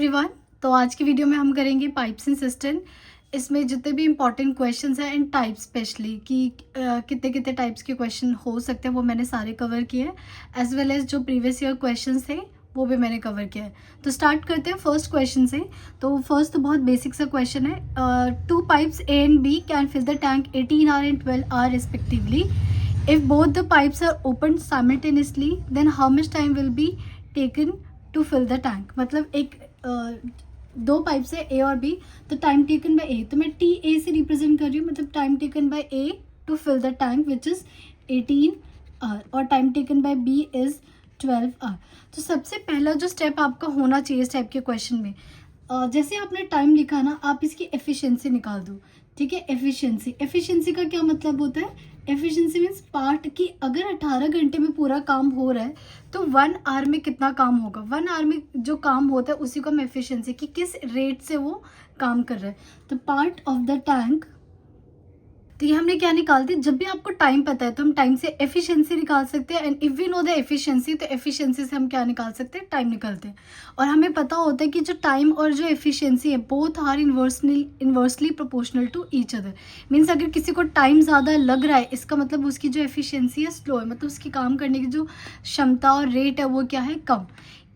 Everyone. तो आज की वीडियो में हम करेंगे पाइप्स एंड सिस्टम। इसमें जितने भी इंपॉर्टेंट क्वेश्चंस हैं एंड टाइप्स स्पेशली कि कितने कितने टाइप्स के क्वेश्चन हो सकते हैं वो मैंने सारे कवर किए हैं, एज वेल एज जो प्रीवियस ईयर क्वेश्चंस थे वो भी मैंने कवर किया है। तो स्टार्ट करते हैं फर्स्ट क्वेश्चन से। तो फर्स्ट तो बहुत बेसिक सा क्वेश्चन है। Two pipes A and B can fill the tank 18 hour and 12 hour respectively. If both the pipes are open simultaneously then how much time will be taken to fill the tank. मतलब एक दो pipes है ए और B, तो time taken by ए, तो मैं T A से represent कर रही हूँ, मतलब time taken by A to fill the tank which is 18 hour और time taken by B is 12 hour. तो सबसे पहला जो स्टेप आपका होना चाहिए इस टाइप के क्वेश्चन में, जैसे आपने टाइम लिखा ना, आप इसकी एफिशिएंसी निकाल दो। ठीक है, एफिशिएंसी का क्या मतलब होता है? एफिशिएंसी मीन्स पार्ट की अगर 18 घंटे में पूरा काम हो रहा है तो 1 आवर में कितना काम होगा। 1 आवर में जो काम होता है उसी को हम एफिशिएंसी, कि किस रेट से वो काम कर रहा है। तो पार्ट ऑफ द टैंक, तो ये हमने क्या निकाल दी, जब भी आपको टाइम पता है तो हम टाइम से एफिशिएंसी निकाल सकते हैं। And if we know the efficiency, तो एफिशिएंसी से हम क्या निकाल सकते हैं? टाइम निकालते हैं। और हमें पता होता है कि जो टाइम और जो एफिशिएंसी है both are inversely proportional to each other. Means अगर किसी को टाइम ज़्यादा लग रहा है, इसका मतलब उसकी जो एफिशिएंसी है स्लो है, मतलब उसकी काम करने की जो क्षमता और रेट है वो क्या है? कम।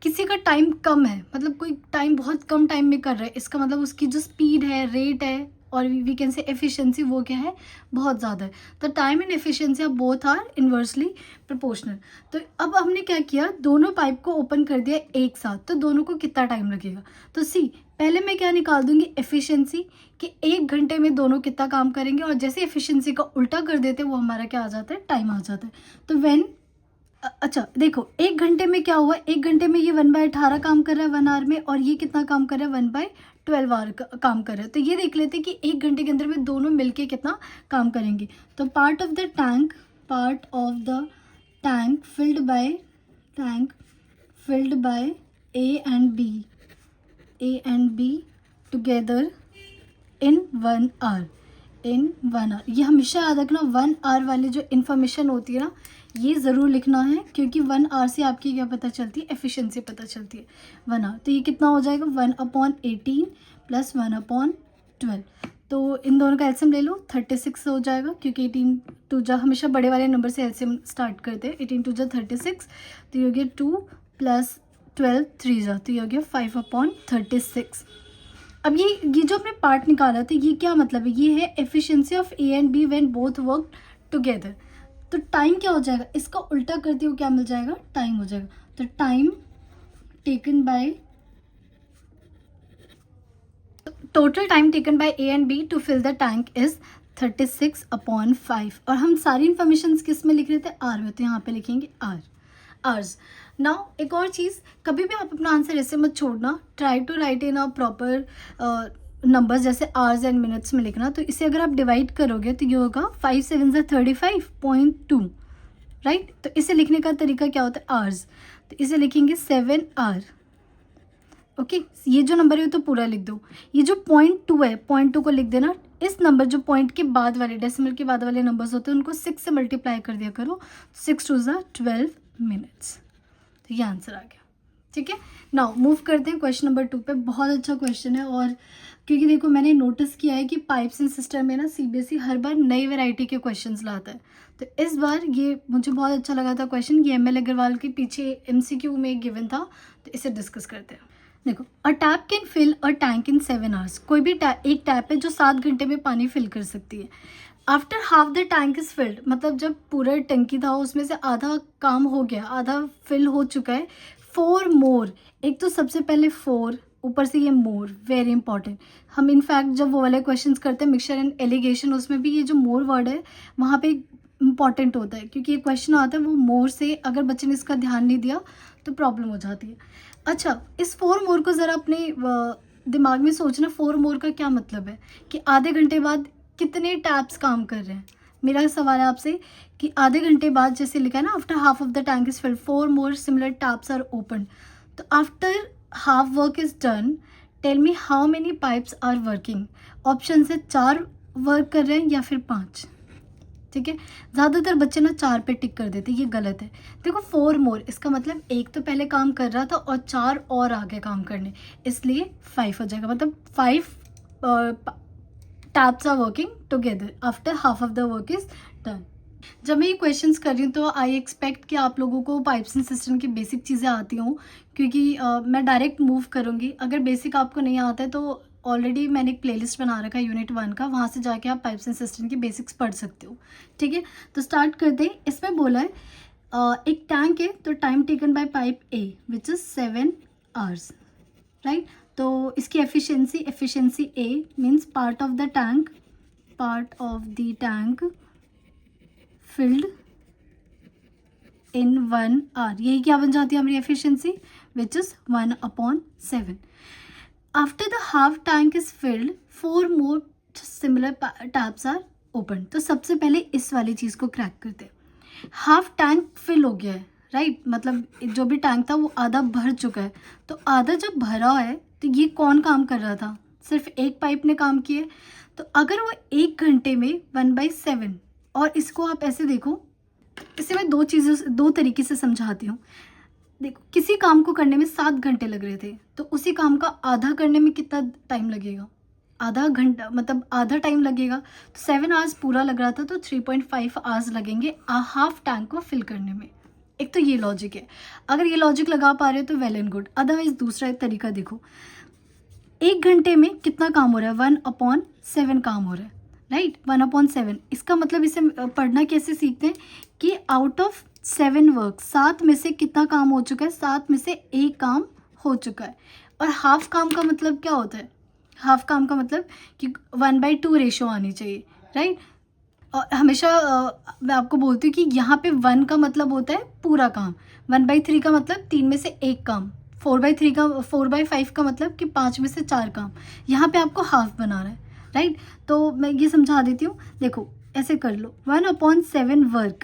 किसी का टाइम कम है, मतलब कोई टाइम बहुत कम टाइम में कर रहा है, इसका मतलब उसकी जो स्पीड है, रेट है, और वी कैन से एफिशिएंसी, वो क्या है? बहुत ज़्यादा है। तो time and efficiency of both are inversely proportional. तो अब हमने क्या किया, दोनों पाइप को ओपन कर दिया एक साथ, तो दोनों को कितना टाइम लगेगा? तो सी, पहले मैं क्या निकाल दूंगी? एफिशिएंसी, कि 1 घंटे में दोनों कितना काम करेंगे, और जैसे एफिशिएंसी का उल्टा कर देते हैं वो हमारा क्या आ जाता है? टाइम आ जाता है। तो व्हेन अच्छा देखो, 1 घंटे में क्या हुआ, 1 घंटे में ये 1/18 काम कर रहा है 1 आवर में, और ये कितना काम कर रहा है? 1/12 आवर काम कर रहा है। तो ये देख लेते हैं कि 1 घंटे के अंदर में दोनों मिलके कितना काम करेंगे। तो part of the tank filled by A and B together in 1 hour. ये हमेशा याद रखना, 1 आवर वाली जो इन्फॉर्मेशन होती है ना, ये ज़रूर लिखना है, क्योंकि 1 आवर से आपकी क्या पता चलती है? एफिशिएंसी पता चलती है। 1 आवर, तो ये कितना हो जाएगा? 1/18 प्लस 1/12। तो इन दोनों का एलसीएम ले लो, 36 हो जाएगा, क्योंकि 18 टू जा, हमेशा बड़े वाले नंबर से एलसीएम स्टार्ट करते हैं। 18 टू जा 36, तो ये हो गया 2 प्लस 12 3 जा, तो ये हो गया 5/36। अब ये जो हमने पार्ट निकाला था, ये क्या मतलब है? ये है efficiency of A and B when both work together. तो टाइम क्या हो जाएगा? इसका उल्टा करते हुए क्या मिल जाएगा? टाइम हो जाएगा। तो time taken by, total time taken by A and B to fill the tank is 36/5। और हम सारी इन्फॉर्मेशन किस में लिख रहे थे? आर में, तो यहाँ पे लिखेंगे आर्स। नाउ एक और चीज़, कभी भी आप अपना आंसर ऐसे मत छोड़ना, try to write in a proper numbers, जैसे आवर्स एंड मिनट्स में लिखना। तो इसे अगर आप डिवाइड करोगे तो ये होगा 5 7 35.2, राइट। तो इसे लिखने का तरीका क्या होता है? आवर्स, तो इसे लिखेंगे 7 आवर। ओके, ये जो नंबर है वो तो पूरा लिख दो। ये जो 0.2 है, 0.2 को लिख देना। इस नंबर जो पॉइंट के बाद वाले, डेसिमल के बाद वाले नंबर्स होते हैं, उनको 6 से मल्टीप्लाई कर दिया करो। 6 2 12 मिनट्स। तो ये आंसर आ गया। ठीक है, नाउ मूव करते हैं क्वेश्चन नंबर 2 पे। बहुत अच्छा क्वेश्चन है, और क्योंकि देखो मैंने नोटिस किया है कि पाइप्स एंड सिस्टम में ना सीबीएसई हर बार नई वैरायटी के क्वेश्चंस लाता है। तो इस बार ये मुझे बहुत अच्छा लगा था क्वेश्चन, ये एमएल अग्रवाल के पीछे एमसीक्यू में गिवन था, तो इसे डिस्कस करते हैं। देखो, a tap can fill a tank in 7 hours. कोई भी एक टैप है जो 7 घंटे में पानी फिल कर सकती है। After half the tank is field, मतलब जब पूरा टंकी था उसमें से आधा काम हो गया, आधा फिल हो चुका है। 4 मोर, एक तो सबसे पहले 4, ऊपर से ये मोर, वेरी इंपॉर्टेंट। हम इनफैक्ट जब वो वाले क्वेश्चंस करते हैं मिक्सचर एंड एलिगेशन, उसमें भी ये जो मोर वर्ड है वहाँ पे इंपॉर्टेंट होता है, क्योंकि ये क्वेश्चन आता है वो मोर से, अगर बच्चे ने इसका ध्यान नहीं दिया तो प्रॉब्लम हो जाती है। अच्छा, इस 4 मोर को ज़रा अपने दिमाग में सोचना। 4 मोर का क्या मतलब है कि आधे घंटे बाद कितने टैप्स काम कर रहे हैं। मेरा सवाल है आपसे कि आधे घंटे बाद, जैसे लिखा है ना, after half of the tank is filled 4 more similar taps are open. तो after half work is done, tell me how many pipes are working. Option से 4 वर्क कर रहे हैं या फिर 5। ठीक है। ज़्यादातर बच्चे ना 4 पे टिक कर देते, ये गलत है। देखो 4 मोर, इसका मतलब एक तो पहले काम कर रहा था और 4 और आगे काम करने, इसलिए 5 हो जाएगा। मतलब 5 taps are working together after half of the work is done. जब मैं ये क्वेश्चंस कर रही हूँ तो आई एक्सपेक्ट कि आप लोगों को पाइप्स एंड सिस्टम की बेसिक चीज़ें आती हों, क्योंकि मैं डायरेक्ट मूव करूँगी। अगर बेसिक आपको नहीं आता है तो ऑलरेडी मैंने एक प्लेलिस्ट बना रखा है यूनिट 1 का, वहाँ से जाके आप पाइप्स एंड सिस्टम की बेसिक्स पढ़ सकते हो, ठीक है। तो स्टार्ट करते हैं। इसमें बोला है एक टैंक है, तो time taken by pipe A which is 7 hours, right. तो इसकी efficiency A means part of the tank filled in 1 hour, यही क्या बन जाती है हमारी efficiency, which is 1/7। After the half tank is filled 4 more similar taps are open. तो सबसे पहले इस वाली चीज़ को क्रैक करते हैं। हाफ टैंक फिल हो गया है, राइट, मतलब जो भी टैंक था वो आधा भर चुका है। तो आधा जब भरा है तो ये कौन काम कर रहा था, सिर्फ एक पाइप ने काम किया। तो अगर वो 1 घंटे में 1/7, और इसको आप ऐसे देखो, इसे मैं दो तरीके से समझाती हूँ। देखो किसी काम को करने में 7 घंटे लग रहे थे, तो उसी काम का आधा करने में कितना टाइम लगेगा, आधा घंटा, मतलब आधा टाइम लगेगा। तो 7 आवर्स पूरा लग रहा था, तो 3.5 आवर्स लगेंगे हाफ टैंक को फिल करने में। एक तो ये लॉजिक है, अगर ये लॉजिक लगा पा रहे हो तो वेल एंड गुड। अदरवाइज दूसरा एक तरीका देखो, 1 घंटे में कितना काम हो रहा है, 1/7 काम हो रहा है, राइट, 1/7। इसका मतलब इसे पढ़ना कैसे सीखते हैं कि आउट ऑफ 7 वर्क, 7 में से कितना काम हो चुका है, 7 में से 1 काम हो चुका है। और हाफ काम का मतलब क्या होता है, हाफ काम का मतलब कि 1/2 रेशो आनी चाहिए, राइट। और हमेशा मैं आपको बोलती हूँ कि यहाँ पे 1 का मतलब होता है पूरा काम, 1/3 का मतलब 3 में से 1 काम, 4/5 का मतलब कि 5 में से 4 काम। यहाँ पे आपको हाफ बना रहा है, राइट। तो मैं ये समझा देती हूँ, देखो ऐसे कर लो, 1/7 वर्क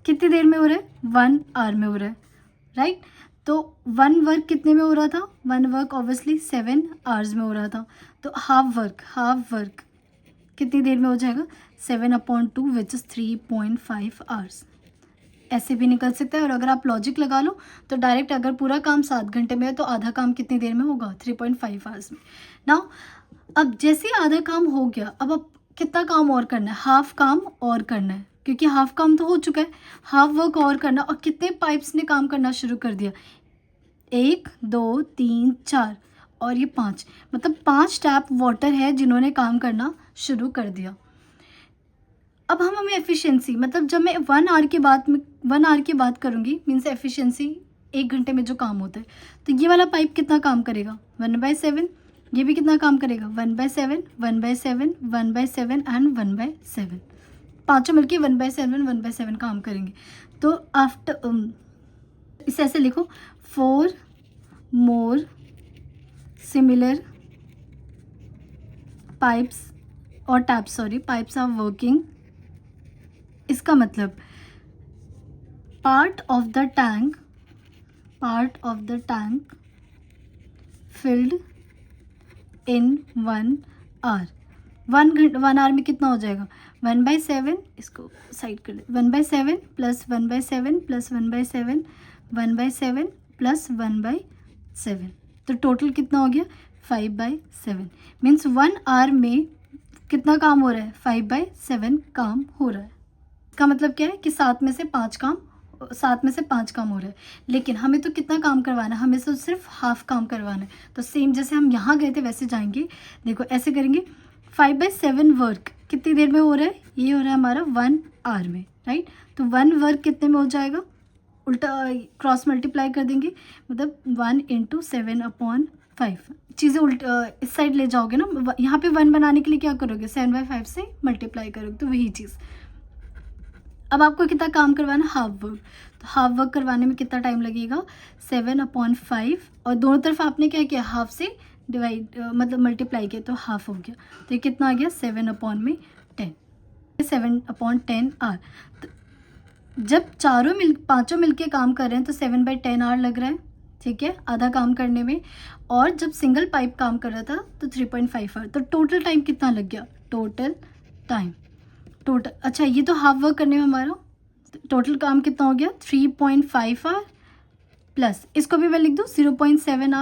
कितनी देर में हो रहा है, 1 आवर में हो रहा है, राइट। तो 1 वर्क कितने में हो रहा था, 1 वर्क ऑब्वियसली 7 आवर्स में हो रहा था। तो हाफ वर्क कितनी देर में हो जाएगा, 7/2 विच इज़ 3.5 आवर्स। ऐसे भी निकल सकता है। और अगर आप लॉजिक लगा लो तो डायरेक्ट, अगर पूरा काम 7 घंटे में है तो आधा काम कितनी देर में होगा, 3.5 आवर्स में। नाउ अब जैसे आधा काम हो गया, अब कितना काम और करना है, हाफ काम और करना है, क्योंकि हाफ काम तो हो चुका है, हाफ वर्क और करना। और कितने पाइप्स ने काम करना शुरू कर दिया, 1 2 3 4 और ये 5, मतलब 5 टैप वाटर है जिन्होंने काम करना शुरू कर दिया। अब हमें एफिशिएंसी, मतलब जब मैं 1 आवर की बात करूँगी, मीन्स एफिशिएंसी 1 घंटे में जो काम होता है, तो ये वाला पाइप कितना काम करेगा, 1/7। ये भी कितना काम करेगा, 1/7 1/7 1/7 एंड 1/7, पाँचों मिलके 1/7 काम करेंगे। तो आफ्टर इसे ऐसे लिखो, 4 more similar pipes are working. इसका मतलब part of the tank filled in 1 hour. 1 hour में कितना हो जाएगा, 1/7, इसको साइड कर दे, 1/7 प्लस 1/7 प्लस 1/7 1/7 प्लस 1/7, तो टोटल कितना हो गया, 5/7। मीन्स 1 आवर में कितना काम हो रहा है, 5/7 काम हो रहा है। इसका मतलब क्या है कि 7 में से 5 काम हो रहा है। लेकिन हमें तो कितना काम करवाना है, हमें तो सिर्फ हाफ काम करवाना है। तो सेम जैसे हम यहाँ गए थे वैसे जाएंगे, देखो ऐसे करेंगे, 5/7 वर्क कितनी देर में हो रहा है, ये हो रहा है हमारा 1 आवर में, राइट। तो 1 वर्क कितने में हो जाएगा, उल्टा क्रॉस मल्टीप्लाई कर देंगे, मतलब 1 × 7/5। चीज़ें उल्टा इस साइड ले जाओगे ना, यहाँ पे 1 बनाने के लिए क्या करोगे, 7/5 से मल्टीप्लाई करोगे, तो वही चीज़। अब आपको कितना काम करवाना, हाफ वर्क। तो हाफ वर्क करवाने में कितना टाइम लगेगा, 7/5, और दोनों तरफ आपने क्या किया, हाफ से डिवाइड मतलब मल्टीप्लाई किया, तो हाफ हो गया। तो ये कितना आ गया, 7/10 आवर। तो जब पाँचों मिलके काम कर रहे हैं तो 7/10 आवर लग रहा है, ठीक है, आधा काम करने में। और जब सिंगल पाइप काम कर रहा था तो 3.5 आवर। तो टोटल टाइम कितना लग गया, टोटल टाइम टोटल, अच्छा ये तो हाफ वर्क करने में हमारा टोटल काम कितना हो गया 3.5 आवर प्लस इसको भी मैं लिख दूँ 0.7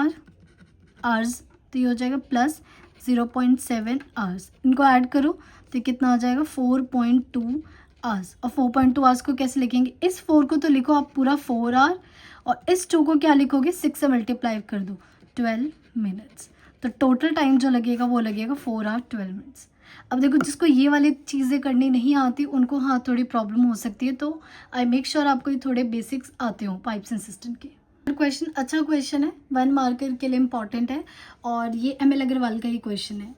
आवर्स, तो ये हो जाएगा प्लस 0.7 आवर्स, इनको ऐड करो तो कितना हो जाएगा 4.2 आवर्स। और 4.2 आवर्स को कैसे लिखेंगे, इस 4 को तो लिखो आप पूरा 4 आवर और इस 2 को क्या लिखोगे 6 से मल्टीप्लाई कर दो 12 मिनट्स, तो टोटल टाइम जो लगेगा वो लगेगा 4 आवर 12 मिनट्स। अब देखो जिसको ये वाली चीज़ें करनी नहीं आती उनको हाँ थोड़ी प्रॉब्लम हो सकती है, तो आई मेक श्योर आपको ये थोड़े बेसिक्स आते हो पाइप्स एंड सिस्टम के। क्वेश्चन अच्छा क्वेश्चन है, 1 मार्कर के लिए इम्पॉर्टेंट है और ये ML अग्रवाल का ही क्वेश्चन है।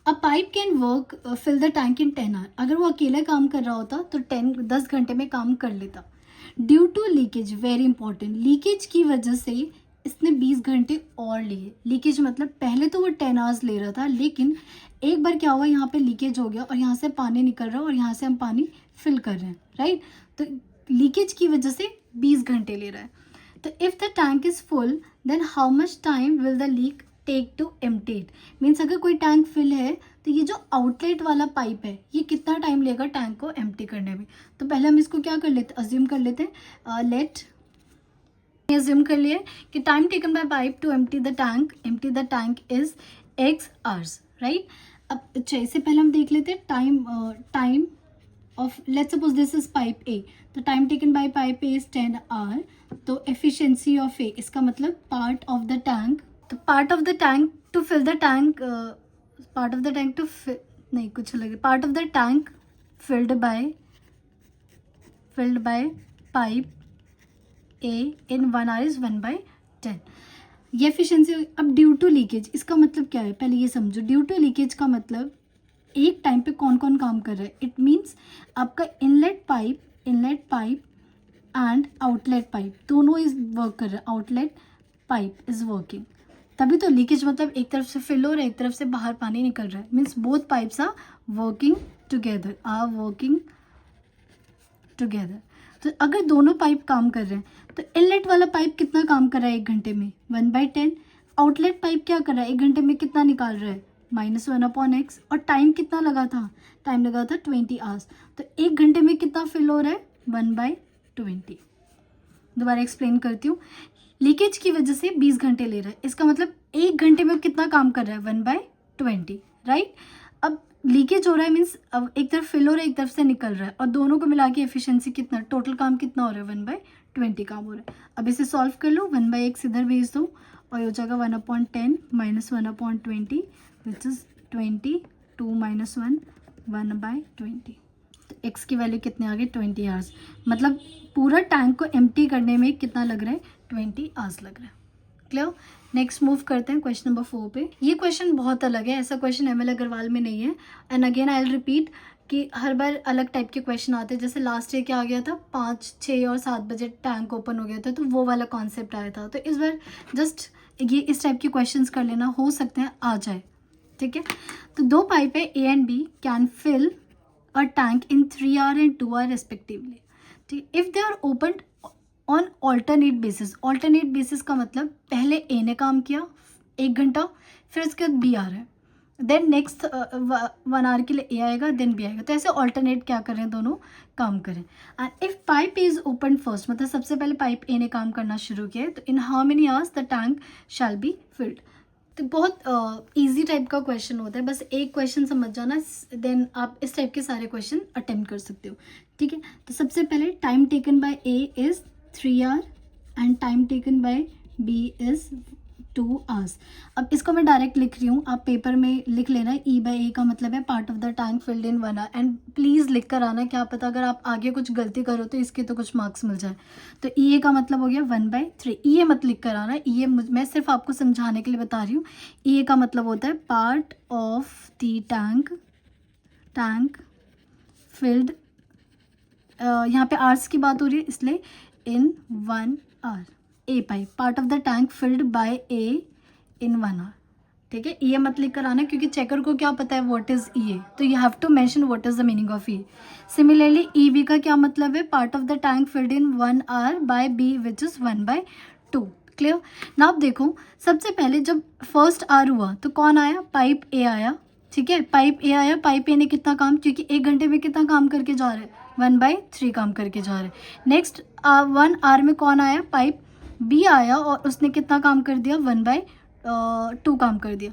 A pipe can work fill the tank in 10 hour, अगर वो अकेला काम कर रहा होता तो 10 घंटे में काम कर लेता। Due to leakage, very important, leakage की वजह से इसने 20 घंटे और लिए। लीकेज मतलब पहले तो वो 10 आवर्स ले रहा था, लेकिन एक बार क्या हुआ यहाँ पे लीकेज हो गया और यहाँ से पानी निकल रहा है और यहाँ से हम पानी फिल कर रहे हैं, राइट। तो लीकेज की वजह से 20 घंटे ले रहा है। तो if the tank is full then how much time will the leak take to empty it, means अगर कोई टैंक फिल है तो ये जो आउटलेट वाला पाइप है ये कितना टाइम लेगा टैंक को एम्प्टी करने में। तो पहले हम इसको क्या कर लेते, अज्यूम कर लेते हैं, अज्यूम कर लिए कि time taken by pipe to empty the tank is x hours, right. अब अच्छा इससे पहले हम देख लेते हैं time of, let's suppose this is pipe A, तो time taken by pipe A is 10 hour, तो एफिशिएंसी ऑफ A, इसका मतलब पार्ट ऑफ द टैंक, तो part of the tank to fill the tank, part of the tank to नहीं कुछ अलग है, part of the tank filled bye pipe A in 1 our is 1/10, ये efficiency. अब due to leakage इसका मतलब क्या है, पहले ये समझो। ड्यू टू लीकेज का मतलब एक टाइम पे कौन कौन काम कर रहा है, इट मीन्स आपका inlet pipe and outlet pipe दोनों इज वर्क कर रहा है, आउटलेट पाइप इज वर्किंग, तभी तो लीकेज मतलब एक तरफ से फिल हो रहा है एक तरफ से बाहर पानी निकल रहा है, means both pipes are working together, तो अगर दोनों पाइप काम कर रहे हैं तो इनलेट वाला पाइप कितना काम कर रहा है 1 घंटे में 1/10, आउटलेट पाइप क्या कर रहा है 1 घंटे में कितना निकाल रहा है -1/x, और टाइम कितना लगा था, टाइम लगा था 20 आवर्स, तो 1 घंटे में कितना फिल हो रहा है 1/20। दोबारा एक्सप्लेन करती हूँ, लीकेज की वजह से 20 घंटे ले रहा है, इसका मतलब 1 घंटे में कितना काम कर रहा है 1/20, राइट। अब लीकेज हो रहा है मीन्स अब एक तरफ फिल हो रहा है एक तरफ से निकल रहा है, और दोनों को मिला के एफिशिएंसी कितना, टोटल काम कितना हो रहा है 1/20 काम हो रहा है। अब इसे सॉल्व कर लो, 1/x इधर भेज दो और हो जाएगा 1/10 -1/20 विच इज 20, 2 - 1 1/20, तो x की वैल्यू कितने आ गई 20 आवर्स, मतलब पूरा टैंक को एम्प्टी करने में कितना लग रहा है 20 आवर्स लग रहा है। क्लियर। नेक्स्ट मूव करते हैं क्वेश्चन नंबर 4 पे। ये क्वेश्चन बहुत अलग है, ऐसा क्वेश्चन ML अग्रवाल में नहीं है, and again I will repeat कि हर बार अलग टाइप के क्वेश्चन आते हैं। जैसे लास्ट ईयर क्या आ गया था 5, 6 और 7 बजे टैंक ओपन हो गया था, तो वो वाला कॉन्सेप्ट आया था। तो इस बार जस्ट ये इस टाइप के क्वेश्चंस कर लेना, हो सकते हैं आ जाए, ठीक है। तो 2 पाइप है A and B can fill a tank in 3 hour and 2 hour respectively, ठीक। If they are open on alternate basis का मतलब पहले A ने काम किया 1 घंटा, फिर उसके बाद B आ रहा है, देन नेक्स्ट 1 आवर के लिए A आएगा, देन B आएगा, तो ऐसे ऑल्टरनेट क्या कर रहे हैं, दोनों काम करें। And if pipe is open first, मतलब सबसे पहले पाइप A ने काम करना शुरू किया है, तो इन how many hours the tank shall be filled. तो बहुत इजी टाइप का क्वेश्चन होता है, बस एक क्वेश्चन समझ जाना, देन आप इस टाइप के सारे क्वेश्चन अटेम्प्ट कर सकते हो, ठीक है। तो सबसे पहले time taken by A is 3 hour and time taken by B is 2 hours. अब इसको मैं डायरेक्ट लिख रही हूँ, आप पेपर में लिख लेना। E/A का मतलब है part of the tank filled in 1 hour, and please लिख कर आना, क्या पता अगर आप आगे कुछ गलती करो तो इसके तो कुछ मार्क्स मिल जाए। तो EA का मतलब हो गया 1/3, EA मत लिख कर आना, EA मैं सिर्फ आपको समझाने के लिए बता रही हूँ। EA का मतलब होता है part of the tank filled, यहाँ पे आवर्स की बात हो रही है इसलिए in 1 hour. A pipe part of the tank filled by A in 1 hour, ठीक है। EA मत लिख कर आना, क्योंकि चेकर को क्या पता है व्हाट इज EA, तो you have to mention what is the meaning of EA। Similarly EB का क्या मतलब है, part of the tank filled in 1 hour by B which is 1/2। Clear. Now देखो, सबसे पहले जब फर्स्ट आवर हुआ तो कौन आया, पाइप A आया, ठीक है, पाइप ए आया, पाइप ए ने कितना काम, क्योंकि 1 घंटे में कितना काम करके जा रहा है, 1/3 काम करके जा रहा है। नेक्स्ट 1 आवर में कौन आया, पाइप बी आया और उसने कितना काम कर दिया, 1/2 काम कर दिया,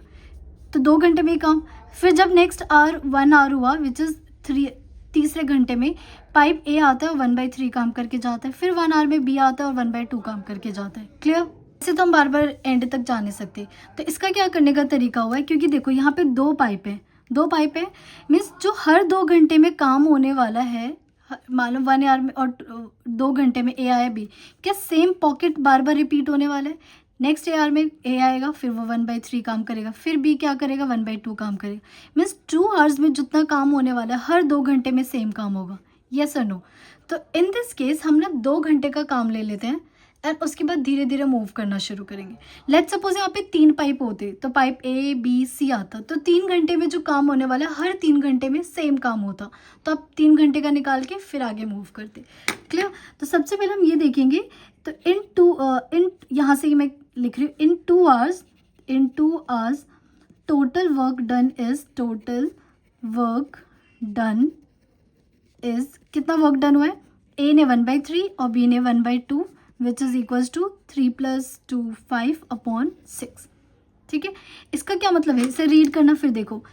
तो 2 घंटे में ही काम। फिर जब नेक्स्ट आवर 1 आवर हुआ विच इज़ 3, तीसरे घंटे में पाइप ए आता है और 1/3 काम करके जाता है। फिर 1 आवर में बी आता है और 1/2 काम करके जाता है। क्लियर? इसे तो हम बार बार एंड तक जा नहीं सकते, तो इसका क्या करने का तरीका हुआ है, क्योंकि देखो यहाँ पे 2 पाइप हैं, 2 पाइप है मीन्स जो हर 2 घंटे में काम होने वाला है, मालूम 1 आवर में और 2 घंटे में ए आया बी, क्या सेम पॉकेट बार बार रिपीट होने वाला है। नेक्स्ट आवर में ए आएगा, फिर वो 1/3 काम करेगा, फिर बी क्या करेगा, 1/2 काम करेगा। मीन्स 2 आवर्स में जितना काम होने वाला है हर 2 घंटे में सेम काम होगा। यस और नो? तो इन दिस केस हम ना 2 घंटे का काम ले लेते हैं एंड उसके बाद धीरे धीरे मूव करना शुरू करेंगे। लेट्स सपोज यहाँ पे 3 पाइप होते, तो पाइप ए बी सी आता, तो 3 घंटे में जो काम होने वाला है हर 3 घंटे में सेम काम होता, तो आप 3 घंटे का निकाल के फिर आगे मूव करते। क्लियर? तो सबसे पहले हम ये देखेंगे, तो इन यहाँ से मैं लिख रही हूँ, इन 2 hours total work done is कितना वर्क डन हुआ है, ए ने 1/3 और बी ने 1/2 विच इज इक्वल्स टू 3 + 2 5/6। ठीक है, इसका क्या मतलब है, इसे रीड करना फिर देखो।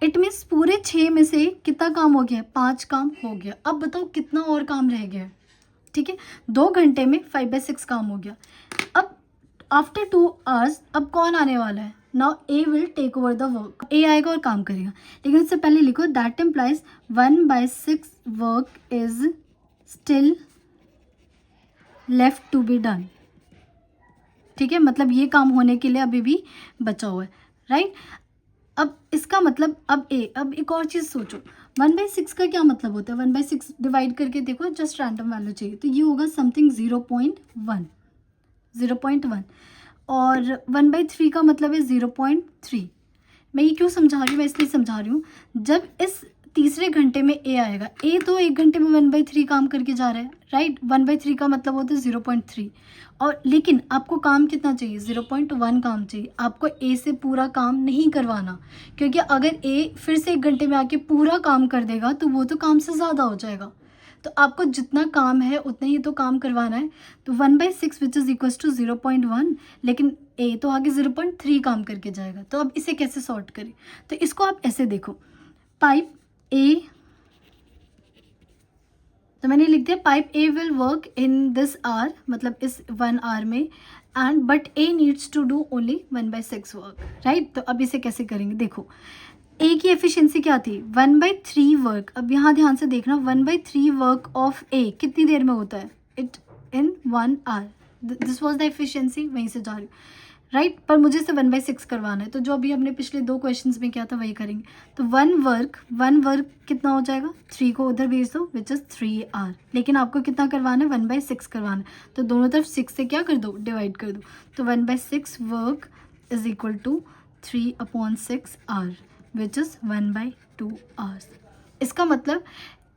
इट मीन्स पूरे 6 में से कितना काम हो गया, 5 काम हो गया। अब बताओ कितना और काम रह गया है। ठीक है, 2 घंटे में 5/6 काम हो गया। अब आफ्टर 2 आवर्स अब कौन आने वाला है, now A will take over the work, A आएगा और काम करेगा। लेकिन इससे पहले लिखो that implies 1/6 work is still left to be done. ठीक है, मतलब ये काम होने के लिए अभी भी बचा हुआ है, राइट। अब इसका मतलब अब एक और चीज़ सोचो, 1/6 का क्या मतलब होता है, 1/6 डिवाइड करके देखो, जस्ट रैंडम वैल्यू चाहिए, तो ये होगा समथिंग 0.1 और 1/3 का मतलब है 0.3। मैं ये क्यों समझा रही हूँ, मैं इसलिए समझा रही हूँ, जब इस तीसरे घंटे में ए आएगा, ए तो 1 घंटे में 1/3 काम करके जा रहा है, राइट। 1/3 का मतलब होता है 0.3, और लेकिन आपको काम कितना चाहिए, 0.1 काम चाहिए। आपको ए से पूरा काम नहीं करवाना, क्योंकि अगर ए फिर से 1 घंटे में आके पूरा काम कर देगा तो वो तो काम से ज़्यादा हो जाएगा। तो आपको जितना काम है उतना ही तो काम करवाना है। तो 1/6 विच इज़ इक्वल्स टू 0.1, लेकिन ए तो आगे 0.3 काम करके जाएगा। तो अब इसे कैसे सॉर्ट करें, तो इसको आप ऐसे देखो, पाइप ए, तो मैंने लिख दिया pipe A will work in this hour, मतलब इस 1 आवर में, and but A needs to do only 1/6 work, right. तो अब इसे कैसे करेंगे, देखो ए की एफिशिएंसी क्या थी, 1/3 वर्क। अब यहाँ ध्यान से देखना, 1/3 वर्क ऑफ ए कितनी देर में होता है, it in 1 hour, this was the efficiency, वहीं से जा रही हूँ, राइट। पर मुझे इसे 1/6 करवाना है, तो जो अभी हमने पिछले 2 क्वेश्चंस में किया था वही करेंगे। तो 1 वर्क कितना हो जाएगा, 3 को उधर भेज दो विच इज़ 3 आवर, लेकिन आपको कितना करवाना है, 1/6 करवाना है, तो दोनों तरफ 6 से क्या कर दो, डिवाइड कर दो। तो 1/6 work is equal to 3/6 hour which is 1/2 hours. इसका मतलब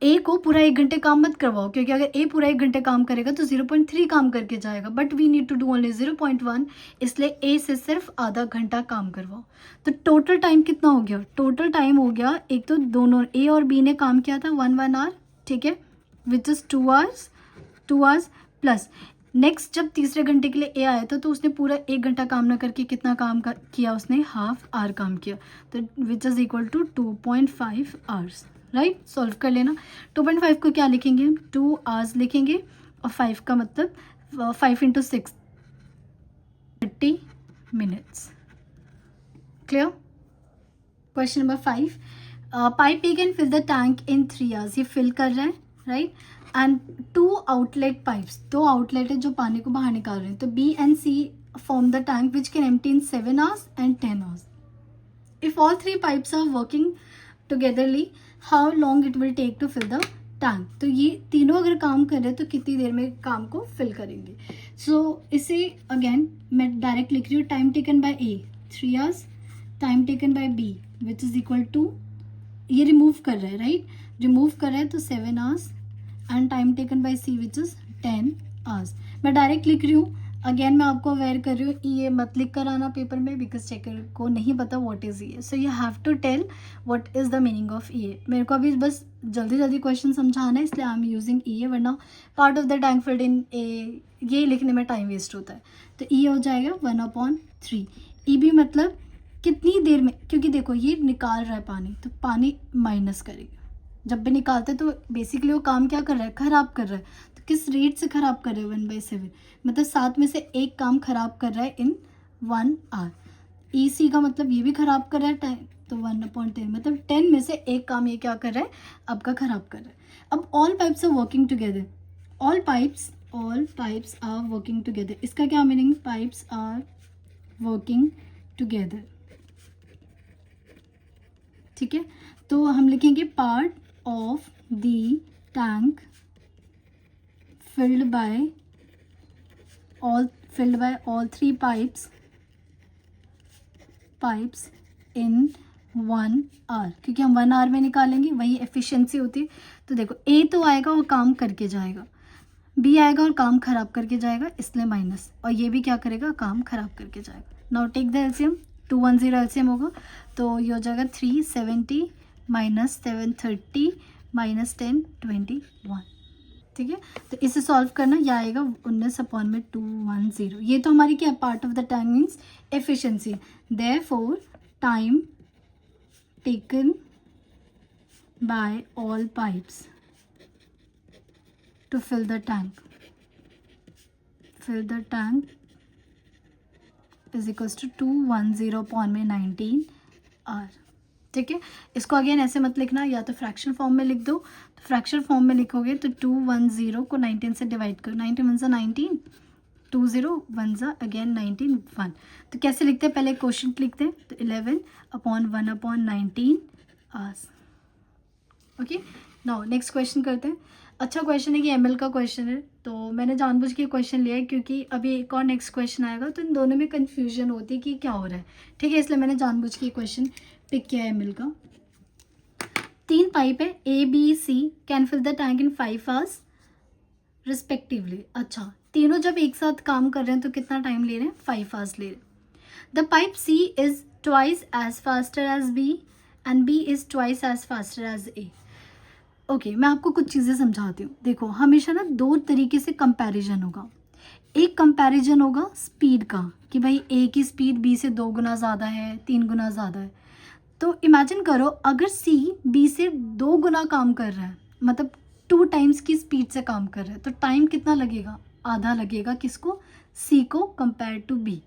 ए को पूरा 1 घंटे काम मत करवाओ, क्योंकि अगर ए पूरा 1 घंटे काम करेगा तो 0.3 काम करके जाएगा, but we need to do only 0.1, इसलिए ए से सिर्फ आधा घंटा काम करवाओ। तो टोटल टाइम कितना हो गया, टोटल टाइम हो गया, एक तो दोनों ए और बी ने काम किया था 1 आवर, ठीक है, which is 2 hours plus next जब तीसरे घंटे के लिए ए आया था तो उसने पूरा 1 घंटा काम ना करके कितना काम किया, उसने हाफ आवर काम किया, तो which is equal to 2.5 hours, right. Solve कर लेना। 2.5 को क्या लिखेंगे हम, 2 आवर्स लिखेंगे, और 5 का मतलब 5 × 6 30 minutes. Clear? Question number 5, pipe A can fill the tank in 3 hours, ये फिल कर रहा है, right. And 2 outlet pipes, 2 outlet है जो पानी को बाहर निकाल रहे हैं, तो B and C form the tank which can empty in 7 hours and 10 hours. If all 3 pipes are working togetherly, how long it will take to fill the tank. तो ये तीनों अगर काम कर रहे हैं तो कितनी देर में काम को फिल करेंगे। सो इसे अगेन मैं डायरेक्ट लिख रही हूँ, time taken by A 3 hours, time taken by B which is equal to, ये रिमूव कर रहा है, राइट, रिमूव कर रहा है तो 7 hours, and time taken by C which is 10 hours. मैं डायरेक्ट लिख रही हूँ, अगेन मैं आपको अवेयर कर रही हूँ, ये मत लिख कर आना पेपर में, बिकॉज चेकर को नहीं पता व्हाट इज़ ये, so you have to tell what is the meaning of ये। मेरे को अभी बस जल्दी जल्दी क्वेश्चन समझाना है, इसलिए आई एम यूजिंग ये, वरना part of the tank filled in A ये लिखने में टाइम वेस्ट होता है। तो ई हो जाएगा 1/3। ई भी मतलब कितनी देर में, क्योंकि देखो ये निकाल रहा है पानी, तो पानी माइनस करेगा। जब भी निकालते तो बेसिकली वो काम क्या कर रहा है, खराब कर रहा है। तो किस रेट से खराब कर रहे हैं, 1/7, मतलब 7 में से एक काम खराब कर रहा है इन 1 आवर। ई सी का मतलब ये भी खराब कर रहा है टाइम, तो 1/10 मतलब 10 में से एक काम ये क्या कर रहा है, आपका खराब कर रहा है। अब all pipes are working together, all pipes are working together, इसका क्या meaning, pipes are working together, ठीक है। तो हम लिखेंगे part of the tank filled by all 3 pipes in 1 hour, क्योंकि हम 1 आवर में निकालेंगे, वही एफिशिएंसी होती है। तो देखो ए तो आएगा और काम करके जाएगा, बी आएगा और काम खराब करके जाएगा, इसलिए माइनस, और ये भी क्या करेगा, काम खराब करके जाएगा। Now take the LCM, 210 LCM होगा, तो ये हो जाएगा 370 माइनस 730 माइनस 10 21, ठीक है। तो इसे सॉल्व करना, यह आएगा 19/210। ये तो हमारी क्या, part of the tank means efficiency, therefore time taken by all pipes to fill the tank is equals to 210/19 hour, ठीक है। इसको अगेन ऐसे मत लिखना, या तो फ्रैक्शन फॉर्म में लिख दो, तो फ्रैक्शन फॉर्म में लिखोगे तो 210 को 19 से डिवाइड करो, 19 1 19, 20 1 अगेन 19 1। तो कैसे लिखते हैं, पहले क्वेश्चन लिखते हैं, तो 11/1/19 hours. Okay, now next question करते हैं। अच्छा क्वेश्चन है कि एमएल का क्वेश्चन है, तो मैंने जानबूझ के क्वेश्चन लिया है, क्योंकि अभी एक और नेक्स्ट क्वेश्चन आएगा, तो इन दोनों में कन्फ्यूजन होती है कि क्या हो रहा है, ठीक है, इसलिए मैंने जानबूझ के क्वेश्चन पिक किया है एमएल का। 3 पाइप है A B C, can fill the tank in 5 hours respectively. अच्छा, तीनों जब एक साथ काम कर रहे हैं तो कितना टाइम ले रहे हैं, 5 आवर्स ले रहे हैं। The pipe C is twice as faster as B and B is twice as faster as A. Okay, मैं आपको कुछ चीज़ें समझाती हूँ। देखो, हमेशा ना 2 तरीके से कंपैरिजन होगा। एक कंपैरिजन होगा स्पीड का, कि भाई ए की स्पीड बी से 2 गुना ज़्यादा है, 3 गुना ज़्यादा है। तो इमेजिन करो, अगर सी बी से 2 गुना काम कर रहा है, मतलब 2 टाइम्स की स्पीड से काम कर रहा है, तो टाइम कितना लगेगा, आधा लगेगा, किसको, सी को, कंपेयर टू बी।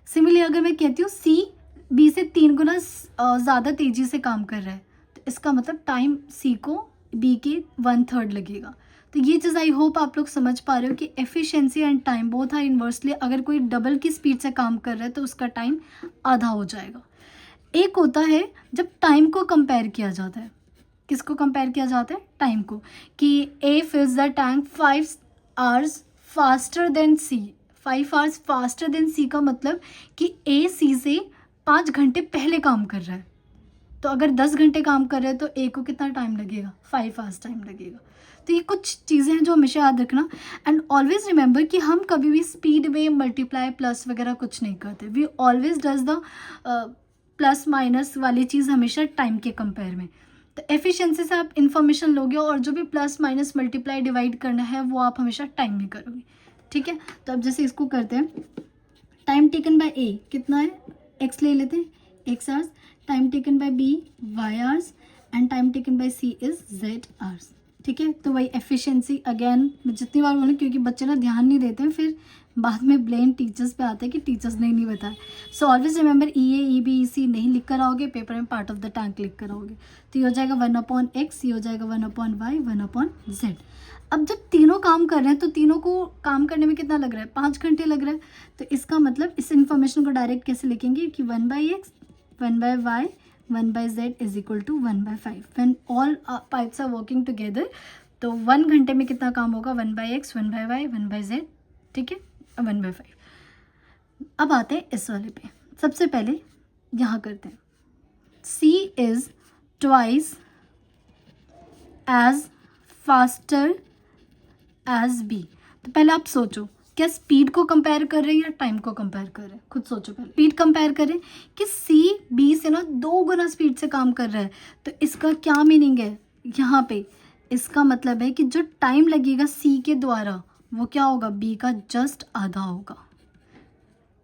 सिमिलरली अगर मैं कहती हूँ सी बी से 3 गुना ज़्यादा तेज़ी से काम कर रहा है, तो इसका मतलब टाइम सी को बी के 1/3 लगेगा। तो ये चीज़ आई होप आप लोग समझ पा रहे हो कि efficiency and time both are inversely. अगर कोई डबल की स्पीड से काम कर रहा है तो उसका टाइम आधा हो जाएगा। एक होता है जब टाइम को कंपेयर किया जाता है, किसको कंपेयर किया जाता है, टाइम को, कि A fills the tank 5 hours faster than C. 5 hours faster than C का मतलब कि ए सी से 5 घंटे पहले काम कर रहा है। तो अगर 10 घंटे काम कर रहे हैं तो ए को कितना टाइम लगेगा, 5 आवर्स टाइम लगेगा। तो ये कुछ चीज़ें हैं जो हमेशा याद रखना। एंड ऑलवेज रिमेंबर कि हम कभी भी स्पीड में मल्टीप्लाई प्लस वगैरह कुछ नहीं करते। We always does the plus minus वाली चीज़ हमेशा टाइम के कंपेयर में। तो एफिशिएंसी से आप इन्फॉर्मेशन लोगे, और जो भी प्लस माइनस मल्टीप्लाई डिवाइड करना है वो आप हमेशा टाइम में करोगे, ठीक है। तो अब जैसे इसको करते हैं, टाइम टेकन बाय ए कितना है, एक्स ले लेते हैं, x hours, time taken by B Y hours, and time taken by C is Z hours, ठीक है। तो वही एफिशिएंसी, अगेन मैं जितनी बार बोलूँ, क्योंकि बच्चे ना ध्यान नहीं देते हैं, फिर बाद में ब्लेम टीचर्स पे आता है कि टीचर्स ने नहीं बताया। सो ऑलवेज रिमेंबर, ई ए ई बी ई सी नहीं लिख कर आओगे पेपर में, पार्ट ऑफ द टैंक लिख कर आओगे। तो ये हो जाएगा 1/x, ये हो जाएगा 1/y, 1/z। अब जब तीनों काम कर रहे हैं तो तीनों को काम करने में कितना लग रहा है, 5 घंटे लग रहा है। तो इसका मतलब इस इन्फॉर्मेशन को डायरेक्ट कैसे लिखेंगे कि 1/x 1/y 1/z is equal to 1/5। When all pipes are working together, तो 1 घंटे में कितना काम होगा, 1/x 1/y 1/z, ठीक है, 1/5। अब आते हैं इस वाले पे। सबसे पहले यहाँ करते हैं, C is twice as faster as B। तो पहले आप सोचो क्या स्पीड को कंपेयर कर रहे हैं या टाइम को कंपेयर कर रहे हैं? खुद सोचो पहले। स्पीड कंपेयर करें कि सी बी से ना 2 गुना स्पीड से काम कर रहा है, तो इसका क्या मीनिंग है यहाँ पे? इसका मतलब है कि जो टाइम लगेगा सी के द्वारा वो क्या होगा, बी का जस्ट आधा होगा।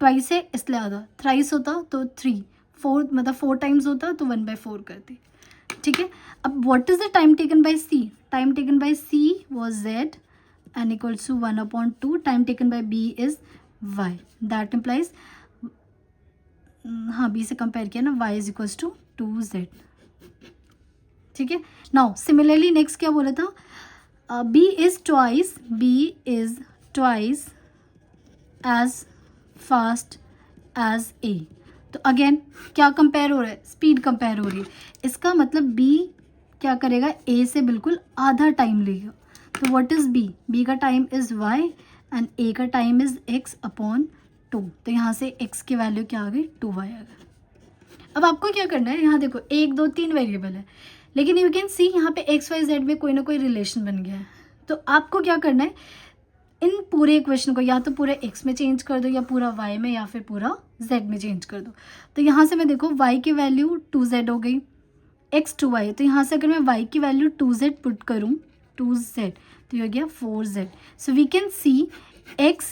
ट्वाइस है इसलिए आधा, थ्राइस होता तो 3, 4 मतलब 4 टाइम्स होता तो 1/4 करती। ठीक है, अब what is the time taken by C? Time taken by C was z and equals to 1/2. Time taken by b is y. That implies, हाँ b से कंपेयर किया ना, y is equals to 2z. ठीक है, now similarly next क्या बोला था, b is twice as fast as a. तो अगेन क्या कंपेयर हो रहा है, स्पीड कंपेयर हो रही है। इसका मतलब b क्या करेगा, a से बिल्कुल आधा टाइम लेगा। तो व्हाट इज b? b का time is y and a का टाइम इज x/2। तो यहाँ से x की वैल्यू क्या आ गई, 2y आ गई। अब आपको क्या करना है, यहाँ देखो 1 2 3 वेरिएबल है, लेकिन यू कैन सी यहाँ पे x y z में कोई ना कोई रिलेशन बन गया है। तो आपको क्या करना है, इन पूरे इक्वेशन को या तो पूरा x में चेंज कर दो या पूरा y में या फिर पूरा z में चेंज कर दो। तो यहाँ से मैं देखो y की वैल्यू 2z हो गई, x 2y। तो यहाँ से अगर मैं y की वैल्यू 2z पुट करूँ, 2z तो ये हो गया 4z। So we can see x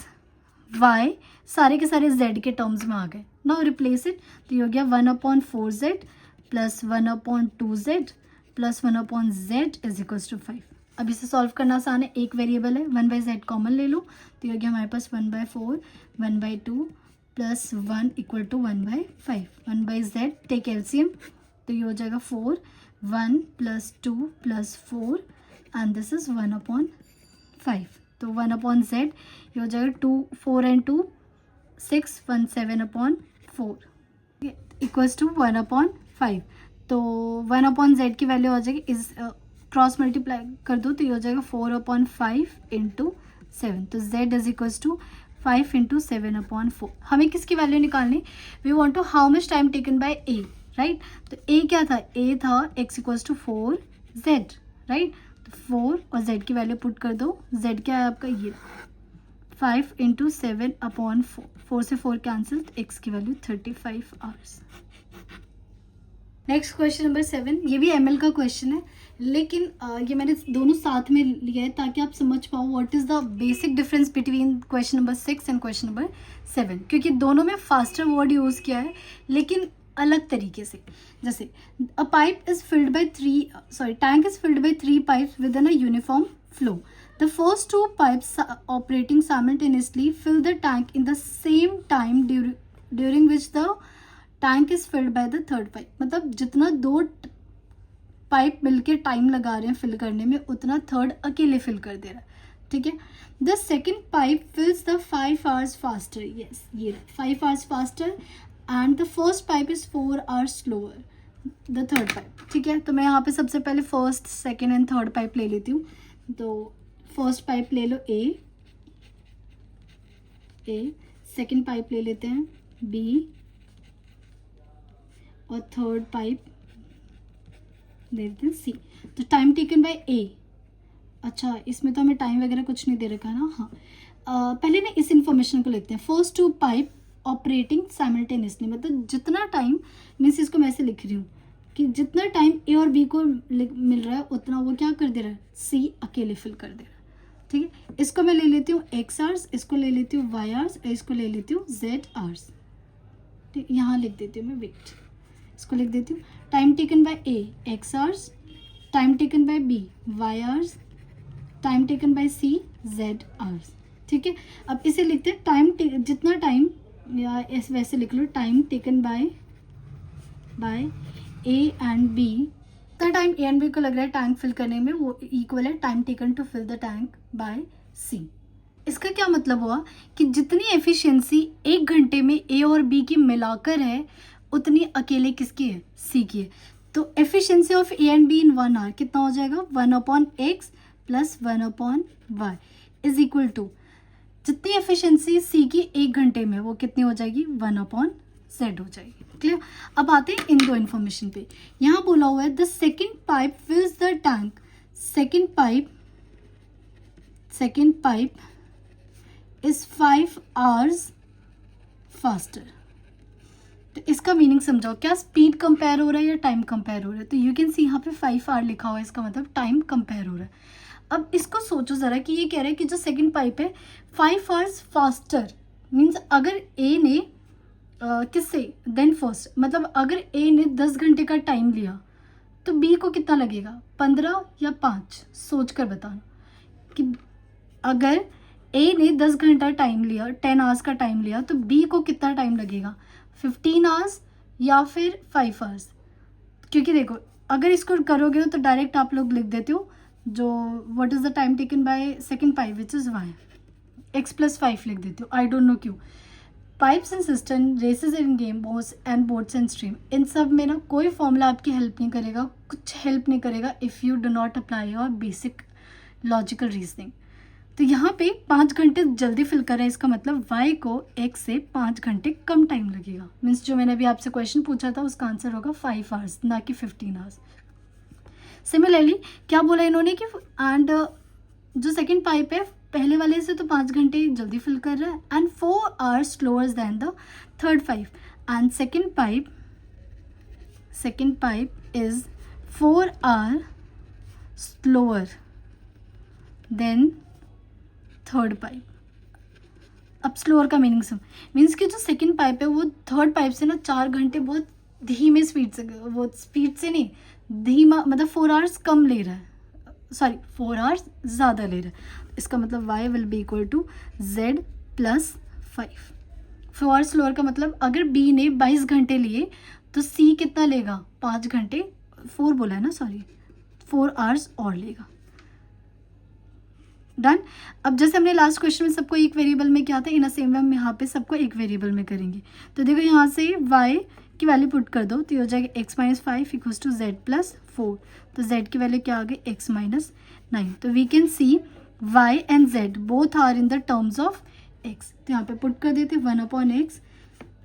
y सारे के सारे z के टर्म्स में आ गए। नाउ रिप्लेस इट, तो ये हो गया 1/4z plus 1/2z plus 1/z is equals to 5। अब इसे सॉल्व करना आसान है, एक वेरिएबल है, 1/z कॉमन ले लो, तो ये हो गया हमारे पास 1/4 1/2 plus 1 equal to 1/5। 1/z take LCM, तो ये हो जाएगा 4, 1 plus 2 plus 4 and this is 1/5। तो 1/z ये हो जाएगा 2, 4 and 2 6, 1 7/4 इक्वल्स टू 1/5। तो 1/z की वैल्यू हो जाएगी, इस क्रॉस मल्टीप्लाई कर दो तो ये हो जाएगा 4/5 इंटू 7। तो z is equals to 5 into 7/4। हमें किसकी वैल्यू निकालनी, we want to how much time taken by a, right. तो a क्या था, a था x equals to 4z, right. तो 4 और z की वैल्यू पुट कर दो, z क्या है आपका, ये 5 इंटू 7/4, 4 से 4 कैंसिल, तो x की value 35 hours. Next question number 7, ये भी ml का क्वेश्चन है, लेकिन ये मैंने दोनों साथ में लिया है ताकि आप समझ पाओ what is the basic difference between question number 6 and question number 7, क्योंकि दोनों में फास्टर वर्ड यूज़ किया है लेकिन अलग तरीके से। जैसे a pipe is filled by tank is filled by 3 pipes with in a uniform flow. The first 2 pipes operating simultaneously fill the tank in the same time during which the tank is filled by the third pipe. मतलब जितना 2 pipe मिलके time लगा रहे हैं fill करने में, उतना third अकेले फिल कर दे रहा है, ठीक है। The second pipe फिल्स the 5 hours faster, yes ये 5 hours faster, and the first pipe is 4 hours slower, the third pipe, ठीक है। तो मैं यहाँ पे सबसे पहले first, second and third pipe ले लेती हूँ। तो फर्स्ट पाइप ले लो ए, सेकेंड पाइप ले लेते हैं बी, और थर्ड पाइप देते हैं सी। तो टाइम टेकन बाय ए, अच्छा इसमें तो हमें टाइम वगैरह कुछ नहीं दे रखा है ना, हाँ। पहले ना इस इंफॉर्मेशन को लिखते हैं, फर्स्ट 2 पाइप ऑपरेटिंग साइमल्टेनियसली, मतलब जितना टाइम, मीन्स इसको मैं ऐसे लिख रही हूँ कि जितना टाइम ए और बी को मिल रहा है उतना वो क्या कर दे रहा है, सी अकेले फिल कर दे रहा है, ठीक है। इसको मैं ले लेती हूँ x hours, इसको ले लेती हूँ y hours, इसको ले लेती हूँ z hours, ठीक। यहाँ लिख देती हूँ मैं, वेट, इसको लिख देती हूँ, time taken by A x hours, time taken by B y hours, time taken by C z hours, ठीक है। अब इसे लिखते हैं टाइम, जितना टाइम, या इस वैसे लिख लो, time taken by A and B, जितना टाइम ए एंड बी को लग रहा है टैंक फिल करने में, वो इक्वल है time taken to fill the tank by C. इसका क्या मतलब हुआ कि जितनी एफिशिएंसी 1 घंटे में ए और बी की मिलाकर है उतनी अकेले किसकी है, सी की है। तो efficiency of A and B in 1 hour कितना हो जाएगा, 1/x plus 1/y is equal to, जितनी एफिशिएंसी सी की 1 घंटे में वो कितनी हो जाएगी, 1/z हो जाएगी, क्लियर। अब आते हैं इन दो इन्फॉर्मेशन पे। यहाँ बोला हुआ है the second pipe फिल्स the tank, second pipe is 5 hours faster. तो इसका मीनिंग समझाओ, क्या स्पीड कंपेयर हो रहा है या टाइम कंपेयर हो रहा है? तो यू कैन सी यहाँ पे 5 hour लिखा हुआ है, इसका मतलब टाइम कंपेयर हो रहा है। अब इसको सोचो ज़रा कि ये कह रहा है कि जो सेकंड पाइप है 5 hours फास्टर, मीन्स अगर ए ने किससे देन फर्स्ट, मतलब अगर ए ने 10 घंटे का टाइम लिया तो बी को कितना लगेगा, 15 या 5? सोच कर बताना कि अगर ए ने 10 घंटा टाइम लिया, 10 hours का टाइम लिया, तो बी को कितना टाइम लगेगा, 15 hours या फिर 5 hours? क्योंकि देखो अगर इसको करोगे तो डायरेक्ट आप लोग लिख देते हो जो what is the time taken by second pipe which is Y, x+5 लिख देते हो। आई डोंट नो क्यों। Pipes and system, races in game, boats and boats and stream, इन सब में ना कोई फॉर्मूला आपकी हेल्प नहीं करेगा, कुछ हेल्प नहीं करेगा if you do not apply your basic logical reasoning. तो यहाँ पे 5 घंटे जल्दी फिल कर रहा है, इसका मतलब y को x से 5 घंटे कम टाइम लगेगा। मीन्स जो मैंने अभी आपसे क्वेश्चन पूछा था उसका आंसर होगा 5 hours, ना कि 15 hours। सिमिलरली क्या बोला इन्होंने कि एंड जो सेकेंड पाइप है पहले वाले से तो 5 घंटे जल्दी फिल कर रहा है, and 4 hours slower then the third pipe, and second pipe is 4 hour slower then third pipe. अब स्लोअर का मीनिंग सब मीन्स कि जो सेकंड पाइप है वो थर्ड पाइप से ना 4 घंटे बहुत धीमे स्पीड से, वो स्पीड से नहीं, धीमा, मतलब 4 hours कम ले रहा है, सॉरी 4 hours ज़्यादा ले रहा है। इसका मतलब y will be equal to z + 5। 4 hours slower का मतलब अगर b ने 22 घंटे लिए तो c कितना लेगा, 5 घंटे, 4 बोला है ना, सॉरी 4 hours और लेगा। डन। अब जैसे हमने लास्ट क्वेश्चन में सबको एक वेरिएबल में किया था, इन सेम वे हम यहाँ पे सबको एक वेरिएबल में करेंगे। तो देखो यहाँ से y की वैल्यू पुट कर दो तो ये हो जाएगा x-5 इक्वल्स टू z + 4। तो z की वैल्यू क्या आ गई, x-9। तो we can see y and z both are in the terms of x। तो यहाँ पे पुट कर देते 1/x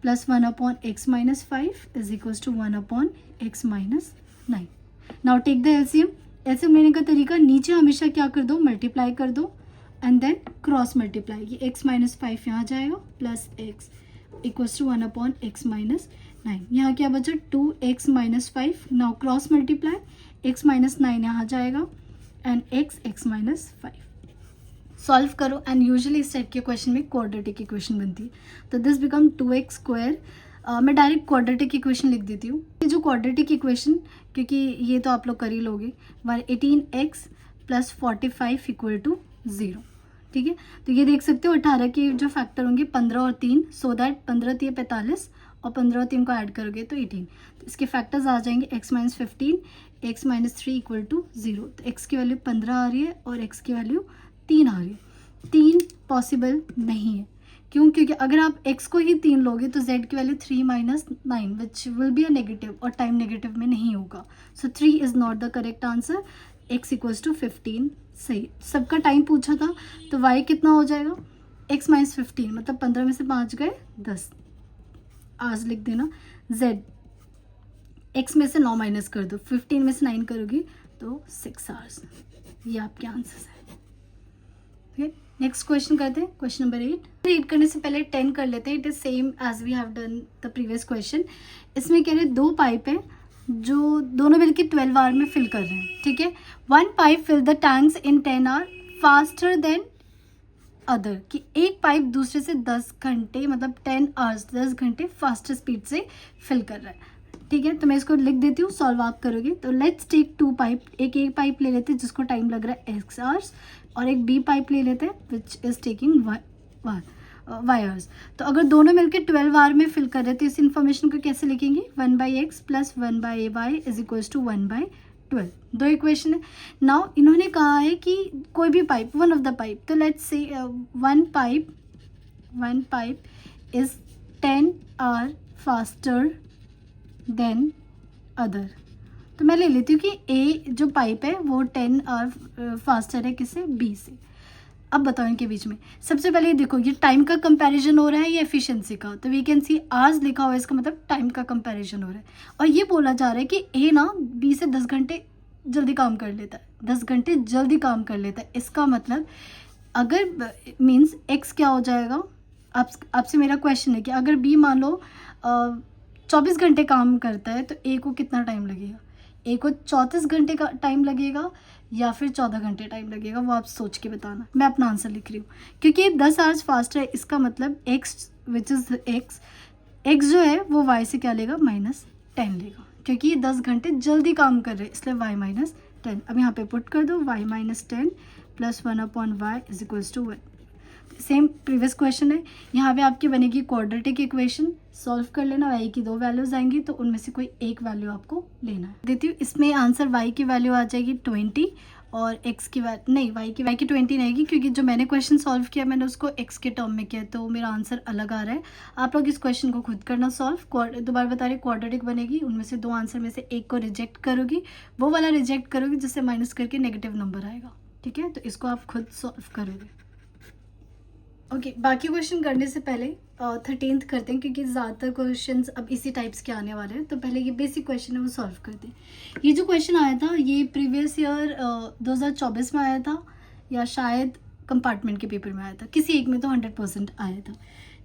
+ 1/x-5 is equals to 1/x-9। Now take the LCM. LCM लेने का तरीका, नीचे हमेशा क्या कर दो, मल्टीप्लाई कर दो एंड देन क्रॉस मल्टीप्लाई। ये x-5 यहाँ जाएगा plus x equals to 1/x-9। यहाँ क्या बचा, 2x-5। Now cross multiply, x-9 यहाँ जाएगा एंड x-5। सॉल्व करो एंड यूजुअली इस टाइप के क्वेश्चन में क्वाड्रेटिक इक्वेशन बनती है। तो दिस बिकम 2x²। मैं डायरेक्ट क्वाड्रेटिक इक्वेशन लिख देती हूँ। ये जो क्वाड्रेटिक इक्वेशन, क्योंकि ये तो आप लोग कर ही लोगे, 18x + 45 = 0। ठीक है, तो ये देख सकते हो 18 के जो फैक्टर होंगे 15 और 3, सो दैट 15 × 3 = 45 और 15 और 3 को ऐड करोगे तो 18। तो इसके फैक्टर्स आ जाएंगे x-15, x-3 = 0। तो x की वैल्यू 15 आ रही है और x की वैल्यू 3 आ रही है। 3 पॉसिबल नहीं है, क्यों? क्योंकि अगर आप x को ही 3 लोगे तो z की value 3 - 9 which will be a negative, और टाइम नेगेटिव में नहीं होगा। सो 3 is not the correct answer. x = 15 सही। सबका टाइम पूछा था तो y कितना हो जाएगा, x-15 मतलब 15 में से 5 गए 10 आज लिख देना। z x में से 9 माइनस कर दो, 15 में से 9 करोगी तो 6 hours। ये आपके आंसर्स है। नेक्स्ट क्वेश्चन करते हैं, क्वेश्चन नंबर 8। रीड करने से पहले 10 कर लेते हैं। It is same as we have done the previous question. इसमें कह रहे 2 पाइप है जो दोनों मिलकर 12 आवर में फिल कर रहे हैं। ठीक है, 1 pipe fill the tanks in 10 hour faster than other, कि एक पाइप दूसरे से 10 घंटे मतलब 10 hours 10 घंटे फास्टर स्पीड से फिल कर रहा है। ठीक है, तो मैं इसको लिख देती हूँ, सॉल्व आप करोगे। तो लेट्स टेक 2 पाइप, एक पाइप ले लेते हैं जिसको टाइम लग रहा है x hours, और एक b पाइप ले लेते हैं which is taking y hours। तो अगर दोनों मिलकर 12 आवर में फिल कर रहे हैं तो इस इन्फॉर्मेशन को कैसे लिखेंगे, 1/x + 1/y is equals to 1/12। 2 equation है। नाउ इन्होंने कहा है कि कोई भी pipe, one of the pipe, तो let's say one pipe is 10 hour faster than other. तो मैं ले लेती हूँ कि ए जो पाइप है वो 10 hour फास्टर है किससे, बी से। अब बताओ इनके बीच में, सबसे पहले देखो ये टाइम का कंपैरिजन हो रहा है या एफिशिएंसी का। तो वी कैन सी आज लिखा हुआ है, इसका मतलब टाइम का कंपैरिजन हो रहा है। और ये बोला जा रहा है कि ए ना बी से 10 घंटे जल्दी काम कर लेता है, 10 घंटे जल्दी काम कर लेता है। इसका मतलब अगर मीन्स x क्या हो जाएगा, आपसे मेरा क्वेश्चन है कि अगर b मान लो 24 घंटे काम करता है तो a को कितना टाइम लगेगा, a को 34 घंटे का टाइम लगेगा या फिर 14 घंटे टाइम लगेगा, वो आप सोच के बताना। मैं अपना आंसर लिख रही हूँ क्योंकि 10 आवर्स फास्ट है, इसका मतलब x विच इज़ x जो है वो y से क्या लेगा, -10 लेगा, क्योंकि ये 10 घंटे जल्दी काम कर रहे हैं, इसलिए y -10। अब यहाँ पे पुट कर दो y -10 + 1/y = 1। Same previous question है, यहाँ पे आपकी बनेगी क्वाड्रेटिक इक्वेशन, सॉल्व कर लेना। y की 2 वैल्यूज आएंगी तो उनमें से कोई एक वैल्यू आपको लेना है। देती हूँ, इसमें आंसर y की वैल्यू आ जाएगी 20 और x की नहीं, y की 20 नहीं आएगी, क्योंकि जो मैंने क्वेश्चन सॉल्व किया मैंने उसको x के टर्म में किया, तो मेरा आंसर अलग आ रहा है। आप लोग इस क्वेश्चन को खुद करना सॉल्व। दोबारा बता रही, क्वाड्रेटिक बनेगी, उनमें से 2 आंसर में से एक को रिजेक्ट करोगी, वो वाला रिजेक्ट करोगी जिससे माइनस करके नेगेटिव नंबर आएगा। ठीक है, तो इसको आप खुद सॉल्व करोगे। ओके, बाकी क्वेश्चन करने से पहले 13th करते हैं, क्योंकि ज़्यादातर क्वेश्चंस अब इसी टाइप्स के आने वाले हैं, तो पहले ये बेसिक क्वेश्चन है वो सॉल्व करते हैं। ये जो क्वेश्चन आया था ये प्रीवियस ईयर 2024 में आया था, या शायद कंपार्टमेंट के पेपर में आया था, किसी एक में तो 100% आया था।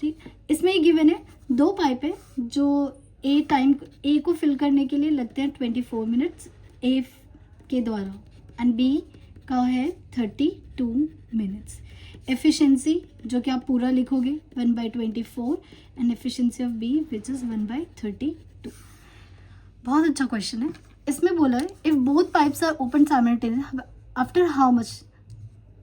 ठीक, इसमें ये गिवन है 2 पाइप है जो ए को फिल करने के लिए लगते हैं 24 मिनट्स ए के द्वारा, एंड बी का है 32 मिनट्स। एफिशिएंसी जो कि आप पूरा लिखोगे 1/24 and efficiency of B which is 1/32। बहुत अच्छा क्वेश्चन है। इसमें बोला है if both pipes are open simultaneous after how much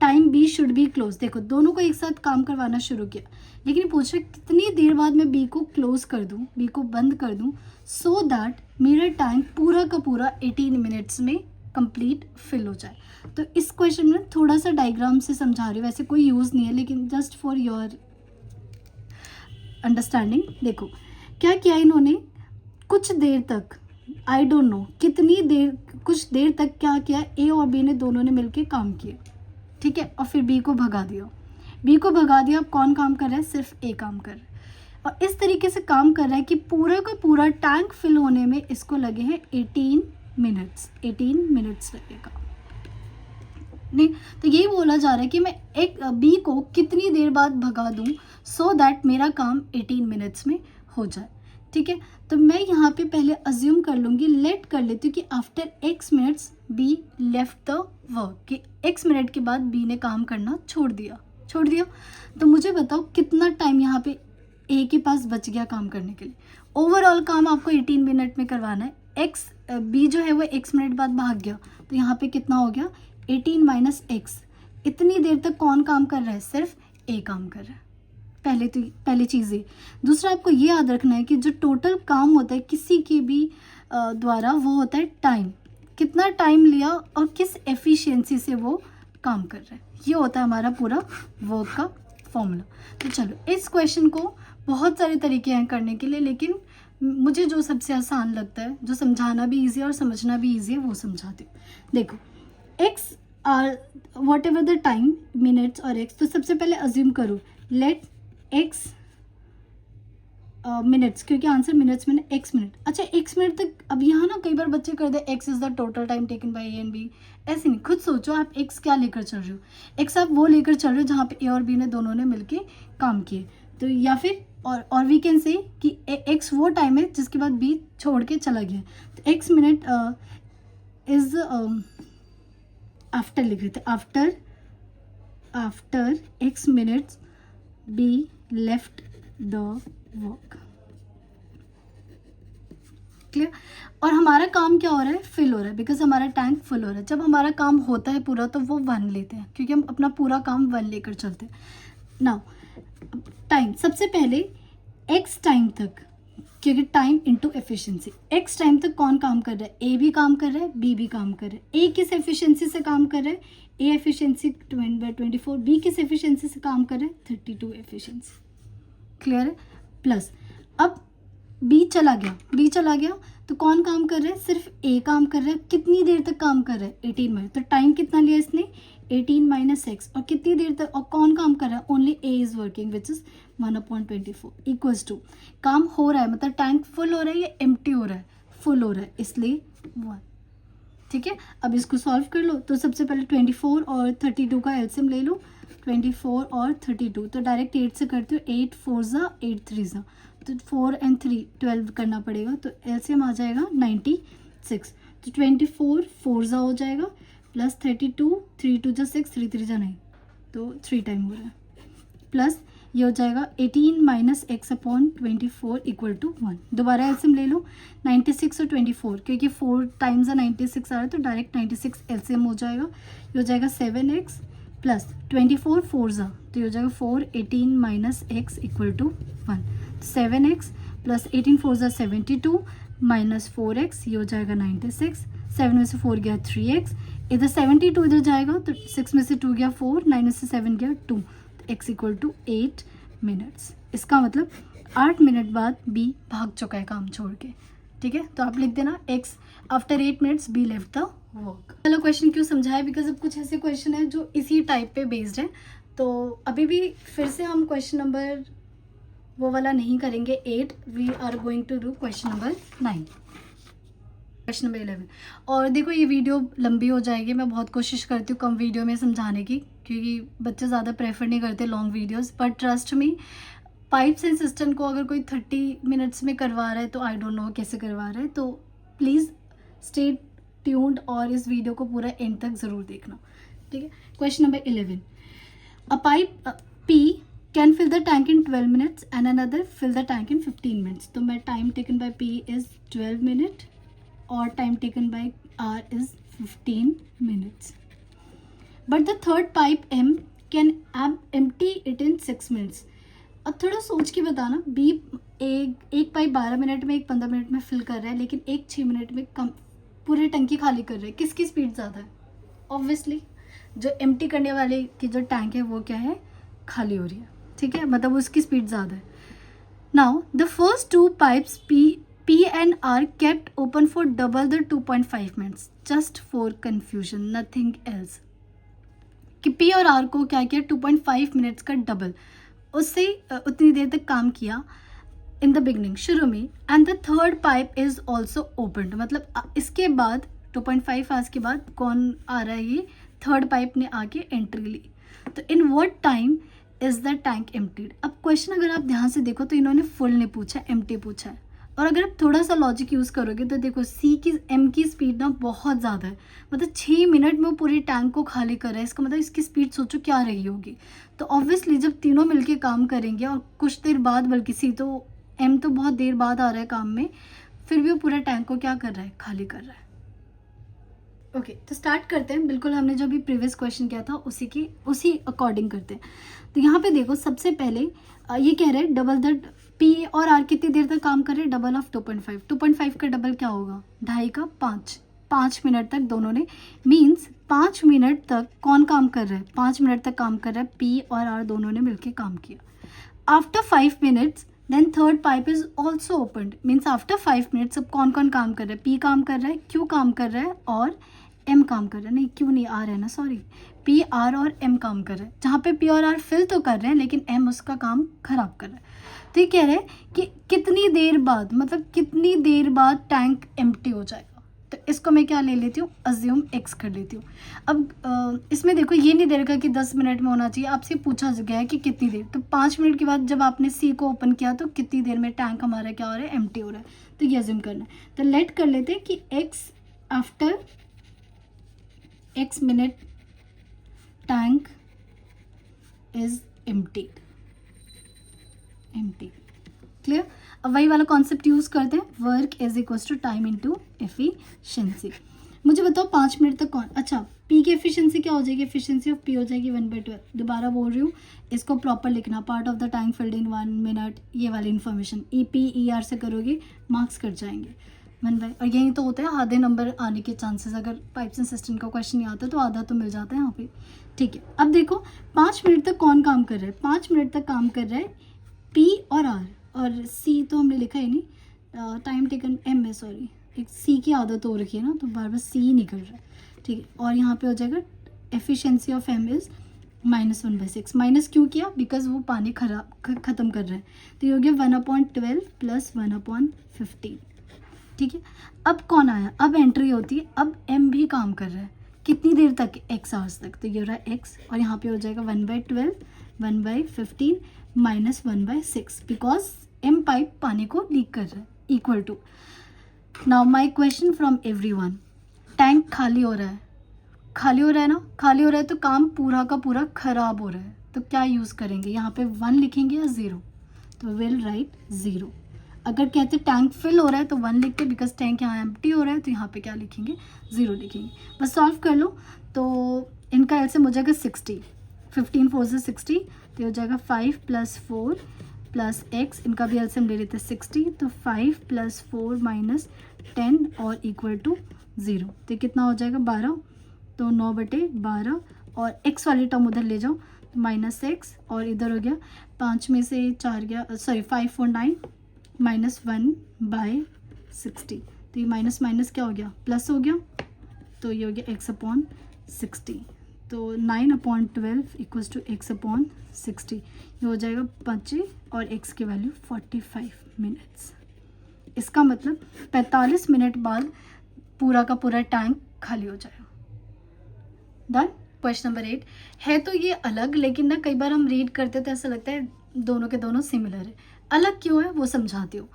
time B should be close. देखो, दोनों को एक साथ काम करवाना शुरू किया, लेकिन पूछ रहे कितनी देर बाद मैं बी को क्लोज कर दूं, बी को बंद कर दूं, सो दैट मेरा टैंक पूरा का पूरा 18 मिनट्स में कंप्लीट फिल हो जाए। तो इस क्वेश्चन में थोड़ा सा डायग्राम से समझा रही हूँ, वैसे कोई यूज़ नहीं है, लेकिन जस्ट फॉर योर अंडरस्टैंडिंग। देखो क्या किया इन्होंने, कुछ देर तक, आई डोंट नो कितनी देर, कुछ देर तक क्या किया, ए और बी ने दोनों ने मिलकर काम किया। ठीक है, और फिर बी को भगा दिया। बी को भगा दिया, अब कौन काम कर रहा है, सिर्फ ए काम कर रहा है, और इस तरीके से काम कर रहा है कि पूरा का पूरा टैंक फिल होने में इसको लगे हैं 18 मिनट्स लगेगा। नहीं तो यही बोला जा रहा है कि मैं एक बी को कितनी देर बाद भगा दूं सो दैट मेरा काम 18 मिनट्स में हो जाए। ठीक है, तो मैं यहाँ पे पहले अज्यूम कर लूँगी, लेट कर लेती हूँ कि after x minutes be left the work, कि x मिनट के बाद बी ने काम करना छोड़ दिया। तो मुझे बताओ कितना टाइम यहाँ पे ए के पास बच गया काम करने के लिए। ओवरऑल काम आपको 18 मिनट में करवाना है। बी जो है वो x मिनट बाद भाग गया, तो यहाँ पे कितना हो गया, 18 - x। इतनी देर तक कौन काम कर रहा है, सिर्फ ए काम कर रहा है। पहली चीज़ ये। दूसरा, आपको ये याद रखना है कि जो टोटल काम होता है किसी के भी द्वारा, वो होता है टाइम, कितना टाइम लिया और किस एफिशिएंसी से वो काम कर रहा है, ये होता है हमारा पूरा वर्क का फॉर्मूला। तो चलो, इस क्वेश्चन को बहुत सारे तरीके हैं करने के लिए, लेकिन मुझे जो सबसे आसान लगता है, जो समझाना भी ईजी है और समझना भी ईजी है, वो समझाती हूँ। देखो, x or whatever the time, minutes और x, तो सबसे पहले अज्यूम करो लेट x मिनट्स, क्योंकि आंसर मिनट्स में x मिनट। अच्छा, x मिनट तक, अब यहाँ ना कई बार बच्चे कर दे x is the total time taken by A and B, ऐसे नहीं। खुद सोचो आप x क्या लेकर चल रहे हो, x आप वो लेकर चल रहे हो जहाँ पे ए और बी ने दोनों ने मिलके काम किए। तो या फिर और वी कैन से कि x वो टाइम है जिसके बाद b छोड़ के चला गया, तो x मिनट इज आफ्टर लिख रहे थे, after x minutes be left the work. Clear. और हमारा काम क्या हो रहा है, फिल हो रहा है, बिकॉज हमारा टैंक फुल हो रहा है। जब हमारा काम होता है पूरा तो वो 1 लेते हैं, क्योंकि हम अपना पूरा काम 1 लेकर चलते हैं। नाउ टाइम, सबसे पहले x टाइम तक, क्योंकि time into efficiency, x time तक कौन काम कर रहा है, ए भी काम कर रहा है, बी भी काम कर रहा है। ए किस एफिशिएंसी से काम कर रहा है, ए एफिशिएंसी 20/24, बी किस एफिशिएंसी से काम कर रहा है, 32 एफिशिएंसी। क्लियर है। प्लस अब बी चला गया तो कौन काम कर रहा है, सिर्फ ए काम कर रहा है। कितनी देर तक काम कर रहा है, 18 मिनट। तो टाइम कितना लिया इसने, 18 - x, और कितनी देर तक, और कौन काम कर रहा है, only A is working which is 1/24 equals to, काम हो रहा है, मतलब टैंक फुल हो रहा है या एम्प्टी हो रहा है, फुल हो रहा है, इसलिए 1। ठीक है, अब इसको सॉल्व कर लो। तो सबसे पहले 24 और 32 का एलसीएम ले लो, 24 और 32, तो डायरेक्ट 8 से करती हूँ. 8 4 ज़ा 8 3 ज़ा, तो 4 and 3 12 करना पड़ेगा, तो एलसीएम आ जाएगा 96. तो 24 4 ज़ा हो जाएगा प्लस 32 3 2 जा 6 3 3 जा 9, तो 3 टाइम हो रहा है, प्लस ये हो जाएगा 18 minus x upon 24 equal to 1. दोबारा एलसीएम ले लो 96 और 24, क्योंकि 4 टाइम्स 96 आ रहा है तो डायरेक्ट 96 एलसीएम हो जाएगा. ये हो जाएगा 7x प्लस 24 4 ज़ा, तो ये हो जाएगा 4 18 minus x equal to 1. 7x plus 18 4 ज़ा 72 माइनस 4x, ये हो जाएगा 96. 7 में से 4 गया 3x, इधर 72 इधर जाएगा तो 6 में से 2 गया 4, 9 में से 7 गया 2, x इक्वल टू 8 मिनट्स. इसका मतलब 8 मिनट बाद बी भाग चुका है काम छोड़ के. ठीक है, तो आप लिख देना x after 8 minutes be left the work. चलो क्वेश्चन क्यों समझाया, बिकॉज अब कुछ ऐसे क्वेश्चन है जो इसी टाइप पे बेस्ड है. तो अभी भी फिर से हम क्वेश्चन नंबर वो वाला नहीं करेंगे 8, we are going to do question number 9, question number 11. और देखो ये वीडियो लंबी हो जाएगी, मैं बहुत कोशिश करती हूँ कम वीडियो में समझाने की, क्योंकि बच्चे ज़्यादा प्रेफर नहीं करते long videos. But trust me, pipes and system को अगर कोई 30 मिनट्स में करवा रहा है तो आई डोंट नो कैसे करवा रहा है. तो प्लीज़ स्टे ट्यून्ड और इस वीडियो को पूरा एंड तक ज़रूर देखना. ठीक है, question number 11. A pipe P can fill the tank in 12 minutes and another fill the tank in 15 minutes. तो मैं time taken bye P is 12 minute और time taken bye R is 15 minutes. But the third pipe M can empty it in 6 minutes. अब थोड़ा सोच के बताना, B एक pipe 12 minute में, एक 15 मिनट में फिल कर रहा है, लेकिन एक 6 मिनट में कम पूरे टंकी खाली कर रहा है. किसकी स्पीड ज़्यादा है? ऑब्वियसली जो एम्प्टी करने वाले की जो टैंक है वो क्या है, खाली हो रही है. ठीक है, मतलब उसकी स्पीड ज़्यादा है. Now the first 2 pipes P and R kept open for double the 2.5 minutes. Just for confusion, nothing else. कि P और R को क्या किया, 2.5 मिनट्स का डबल, उससे उतनी देर तक काम किया इन द बिगनिंग, शुरू में. And the third pipe is also opened, मतलब इसके बाद 2.5 आवर्स के बाद कौन आ रहा है, ये थर्ड पाइप ने आके एंट्री ली. तो in what time is the tank emptied. अब क्वेश्चन अगर आप ध्यान से देखो तो इन्होंने फुल नहीं पूछा, एम्प्टी पूछा है. और अगर आप थोड़ा सा लॉजिक यूज़ करोगे तो देखो M की स्पीड ना बहुत ज़्यादा है, मतलब 6 मिनट में वो पूरी टैंक को खाली कर रहा है. इसका मतलब इसकी स्पीड सोचो क्या रही होगी. तो ऑब्वियसली जब तीनों मिलके काम करेंगे और कुछ देर बाद, बल्कि तो M तो बहुत देर बाद आ रहा है काम में, फिर भी वो पूरा टैंक को क्या कर रहा है, खाली कर रहा है. ओके, तो स्टार्ट करते हैं. बिल्कुल हमने जो भी प्रीवियस क्वेश्चन किया था उसी अकॉर्डिंग करते हैं. तो यहाँ पे देखो सबसे पहले ये कह रहे हैं डबल द P और R कितनी देर तक काम कर रहे हैं, डबल ऑफ 2.5. 2.5 का डबल क्या होगा, 2.5 का 5 मिनट तक दोनों ने, मीन्स 5 मिनट तक कौन काम कर रहा है, 5 मिनट तक काम कर रहा है, P और R दोनों ने मिलकर काम किया. After 5 minutes then third pipe is also opened, means after 5 minutes अब कौन कौन काम कर रहा है, P काम कर रहा है, Q काम कर रहा है और M काम कर रहा है. नहीं, Q नहीं, R है ना, सॉरी, P R और M काम कर रहे हैं. जहाँ पे P और R फिल तो कर रहे हैं लेकिन M उसका काम खराब कर रहा है. तो ये कह रहे हैं कि कितनी देर बाद, मतलब कितनी देर बाद टैंक एम्प्टी हो जाएगा. तो इसको मैं क्या ले लेती हूँ, अज्यूम x कर लेती हूँ. अब इसमें देखो ये नहीं दे रखा कि 10 मिनट में होना चाहिए, आपसे पूछा गया है कि कितनी देर. तो 5 मिनट के बाद जब आपने C को ओपन किया तो कितनी देर में टैंक हमारा क्या हो रहा है, एम्प्टी हो रहा है. तो ये अज्यूम करना है. तो लेट कर लेते हैं कि x after x minute tank is emptied. Clear. अब वही वाला कॉन्सेप्ट यूज करते हैं, work is equals to time into efficiency. मुझे बताओ 5 मिनट तक कौन, अच्छा P की एफिशिएंसी क्या हो जाएगी, एफिशिएंसी ऑफ P हो जाएगी 1/12. दोबारा बोल रही हूँ, इसको प्रॉपर लिखना, part of the tank filled in 1 minute, ये वाली इन्फॉर्मेशन EP ER से करोगे मार्क्स कट जाएंगे 1/, और यही तो होता है आधे नंबर आने के चांसेस. अगर पाइप्स एंड सिस्टम का क्वेश्चन नहीं आता तो आधा तो मिल जाता है यहाँ पे. ठीक है, अब देखो 5 मिनट तक कौन काम कर रहा है, 5 मिनट तक काम कर रहा है P और R, और C तो हमने लिखा ही नहीं, टाइम टेकन M है, सॉरी, एक C की आदत हो रखी है ना, तो बार बार C निकल रहा है. ठीक है, और यहाँ पे हो जाएगा efficiency of M is -1/6. Minus क्यों किया, बिकॉज वो पानी ख़त्म कर रहा है. तो ये हो गया 1/12 प्लस 1/15. ठीक है, अब कौन आया, अब एंट्री होती है, अब M भी काम कर रहा है. कितनी देर तक, x आवर्स तक, तो ये हो रहा है x, और यहाँ पे हो जाएगा 1/12, 1/15 माइनस 1/6, बिकॉज m पाइप पानी को लीक कर रहा है, equal to. Now my question from everyone, tank खाली हो रहा है, खाली हो रहा है ना, खाली हो रहा है तो काम पूरा का पूरा खराब हो रहा है, तो क्या यूज़ करेंगे, यहाँ पे 1 लिखेंगे या 0, तो विल राइट 0। अगर कहते टैंक फिल हो रहा है तो 1 लिखते, बिकॉज टैंक यहाँ एम्प्टी हो रहा है, तो यहाँ पे क्या लिखेंगे, 0 लिखेंगे। बस सॉल्व कर लो, तो इनका एलसीएम हो जाएगा 60, 15 4 से 60, तो हो जाएगा 5 + 4 + x, इनका भी एलसीएम ले लेते हैं 60, तो 5 + 4 - 10 और इक्वल टू 0, तो कितना हो जाएगा 12, तो 9/12, और x वाली टर्म उधर ले जाओ, तो -x, और इधर हो गया 5 में से 4 गया, सॉरी 5 4 9 -1/60, तो ये माइनस माइनस क्या हो गया, प्लस हो गया, तो ये हो गया x/60, तो 9/12 = x/60, ये हो जाएगा 25, और x की वैल्यू 45 मिनट्स। इसका मतलब 45 मिनट बाद पूरा का पूरा टैंक खाली हो जाएगा। डन। क्वेश्चन नंबर 8 है, तो ये अलग, लेकिन ना कई बार हम रीड करते तो ऐसा लगता है दोनों के दोनों सिमिलर है। अलग क्यों है वो समझाती हूँ।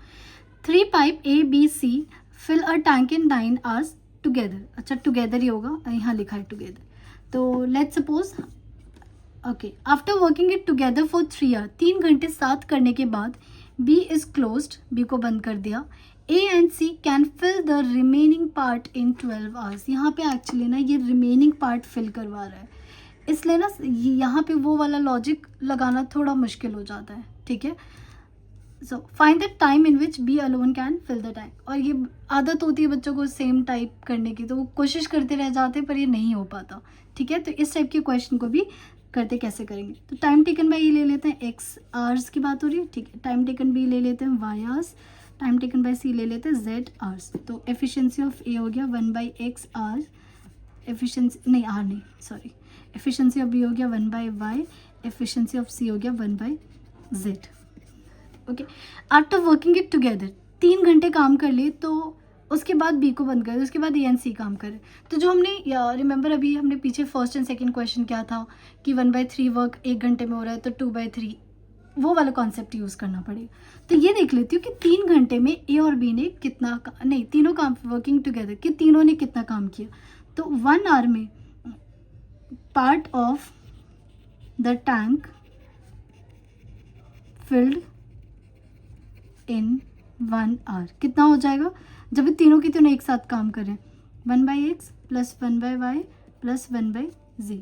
3 pipe A B C fill a tank in 9 hours together. अच्छा, टुगेदर ही होगा, यहाँ लिखा है टुगेदर। तो let's suppose okay, after working it together for 3 hour, 3 घंटे साथ करने के बाद B इज क्लोज्ड, B को बंद कर दिया, A and C can fill the remaining part in 12 hours. यहाँ पे एक्चुअली ना ये रिमेनिंग पार्ट फिल करवा रहा है, इसलिए ना यहाँ पे वो वाला लॉजिक लगाना थोड़ा मुश्किल हो जाता है, ठीक है। So find the time in which B alone can fill the tank. और ये आदत होती है बच्चों को सेम टाइप करने की, तो वो कोशिश करते रह जाते हैं पर ये नहीं हो पाता, ठीक है। तो इस टाइप के क्वेश्चन को भी करते कैसे करेंगे, तो टाइम टेकन बाय ये ले लेते हैं, x आवर्स की बात हो रही है, ठीक है। टाइम टेकन बी ले लेते हैं, y hours. Time taken by C ले लेते हैं, z आवर्स। तो एफिशिएंसी ऑफ ए हो गया 1/x आवर्स, एफिशिएंसी नहीं आर नहीं सॉरी, एफिशिएंसी ऑफ बी हो गया 1/y, एफिशिएंसी ऑफ सी हो गया 1/z। Okay, after working it together 3 घंटे काम कर लिए, तो उसके बाद बी को बंद कर, उसके बाद ए एंड सी काम करे। तो जो हमने रिमेंबर अभी हमने पीछे फर्स्ट एंड सेकंड क्वेश्चन क्या था कि 1/3 वर्क 1 घंटे में हो रहा है, तो 2/3 वो वाला कॉन्सेप्ट यूज़ करना पड़ेगा। तो ये देख लेती हूँ कि 3 घंटे में ए और बी ने कितना नहीं, तीनों काम वर्किंग टुगेदर कि तीनों ने कितना काम किया। तो 1 आवर में part of the tank filled in 1 hour कितना हो जाएगा, जब ये तीनों की तीनों एक साथ काम कर रहे हैं, 1/x + 1/y + 1/z।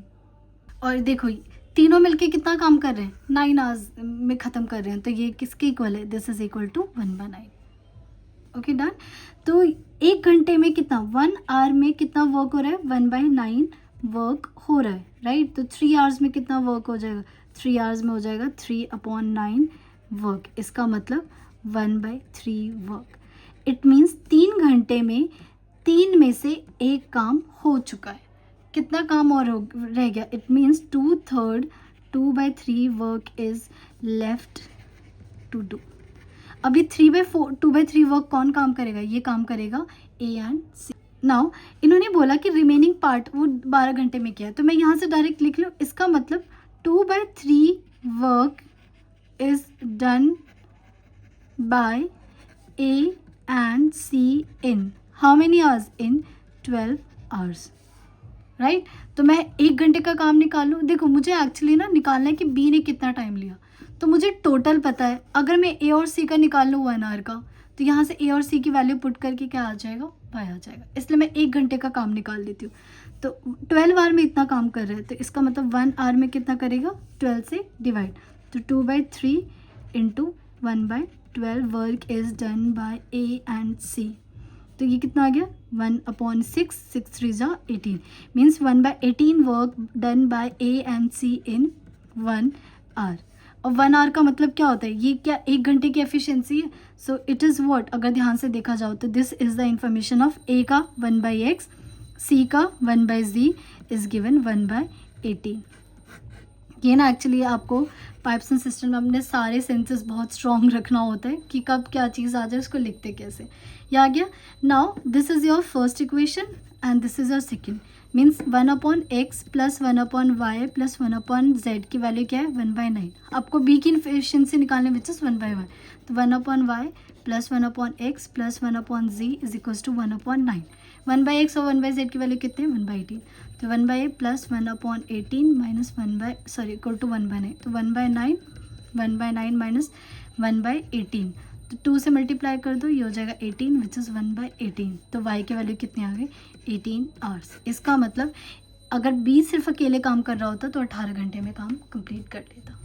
और देखो तीनों मिलके कितना काम कर रहे हैं, 9 आवर्स में ख़त्म कर रहे हैं, तो ये किसके इक्वल है, this is equal to 1/9। Okay done. तो 1 घंटे में कितना, 1 आवर में कितना वर्क हो रहा है, 1/9 वर्क हो रहा है, राइट। तो 3 आवर्स में कितना वर्क हो जाएगा, 3 आवर्स में हो जाएगा 3/9 वर्क। इसका मतलब 1/3 वर्क। इट मीन्स 3 घंटे में 3 में से 1 काम हो चुका है। कितना काम और रह गया, it means 2/3 2/3 work is left to do. अभी 3/4 2/3 वर्क कौन काम करेगा, ये काम करेगा ए एंड सी। नाउ इन्होंने बोला कि रिमेनिंग पार्ट वो 12 घंटे में किया है, तो मैं यहाँ से डायरेक्ट लिख लूँ, इसका मतलब 2/3 work is done by A and C in how many hours, in 12 hours, right. तो मैं 1 घंटे का काम निकाल लूँ। देखो मुझे एक्चुअली ना निकालना है कि बी ने कितना टाइम लिया, तो मुझे टोटल पता है। अगर मैं ए और सी का निकाल लूँ 1 आवर का, तो यहाँ से ए और सी की वैल्यू पुट करके क्या आ जाएगा, y आ जाएगा। इसलिए मैं 1 घंटे का काम निकाल लेती हूँ। तो 12 आवर में इतना काम कर रहे हैं, तो इसका मतलब 1 आवर में कितना करेगा, 12 से डिवाइड, तो 2/3 × 1/12 work is done by A and C. तो ये कितना आ गया, 1/6, 6 3 18, means 1/18 work done by A and C in 1 hour. और 1 आवर का मतलब क्या होता है, ये क्या 1 घंटे की एफिशिएंसी है। सो इट इज़ व्हाट, अगर ध्यान से देखा जाओ तो this is the information of A का 1/x, सी का 1/z इज गिवन 1/18। ये ना एक्चुअली आपको पाइप्स एंड सिस्टम में अपने सारे सेंसेस बहुत स्ट्रॉन्ग रखना होता है कि कब क्या चीज़ आ जाए, उसको लिखते कैसे। ये आ गया। Now this is your first equation and this is your second. Means 1/x plus 1/y plus 1/z की वैल्यू क्या है 1/9। आपको b की एफिशिएंसी निकालने विच इज 1/y, तो 1/y plus 1/x plus 1/z is equals to 1/9। 1/x और 1/z की value कितने हैं 1/18, तो 1/a plus 1/18 minus 1/, equal to 1/9, तो 1/9 माइनस 1/18, तो 2 से मल्टीप्लाई कर दो, ये हो जाएगा 18 विच इज़ 1/18। तो y की वैल्यू कितनी आ गई 18 आवर्स। इसका मतलब अगर b सिर्फ अकेले काम कर रहा होता तो 18 घंटे में काम कंप्लीट कर लेता।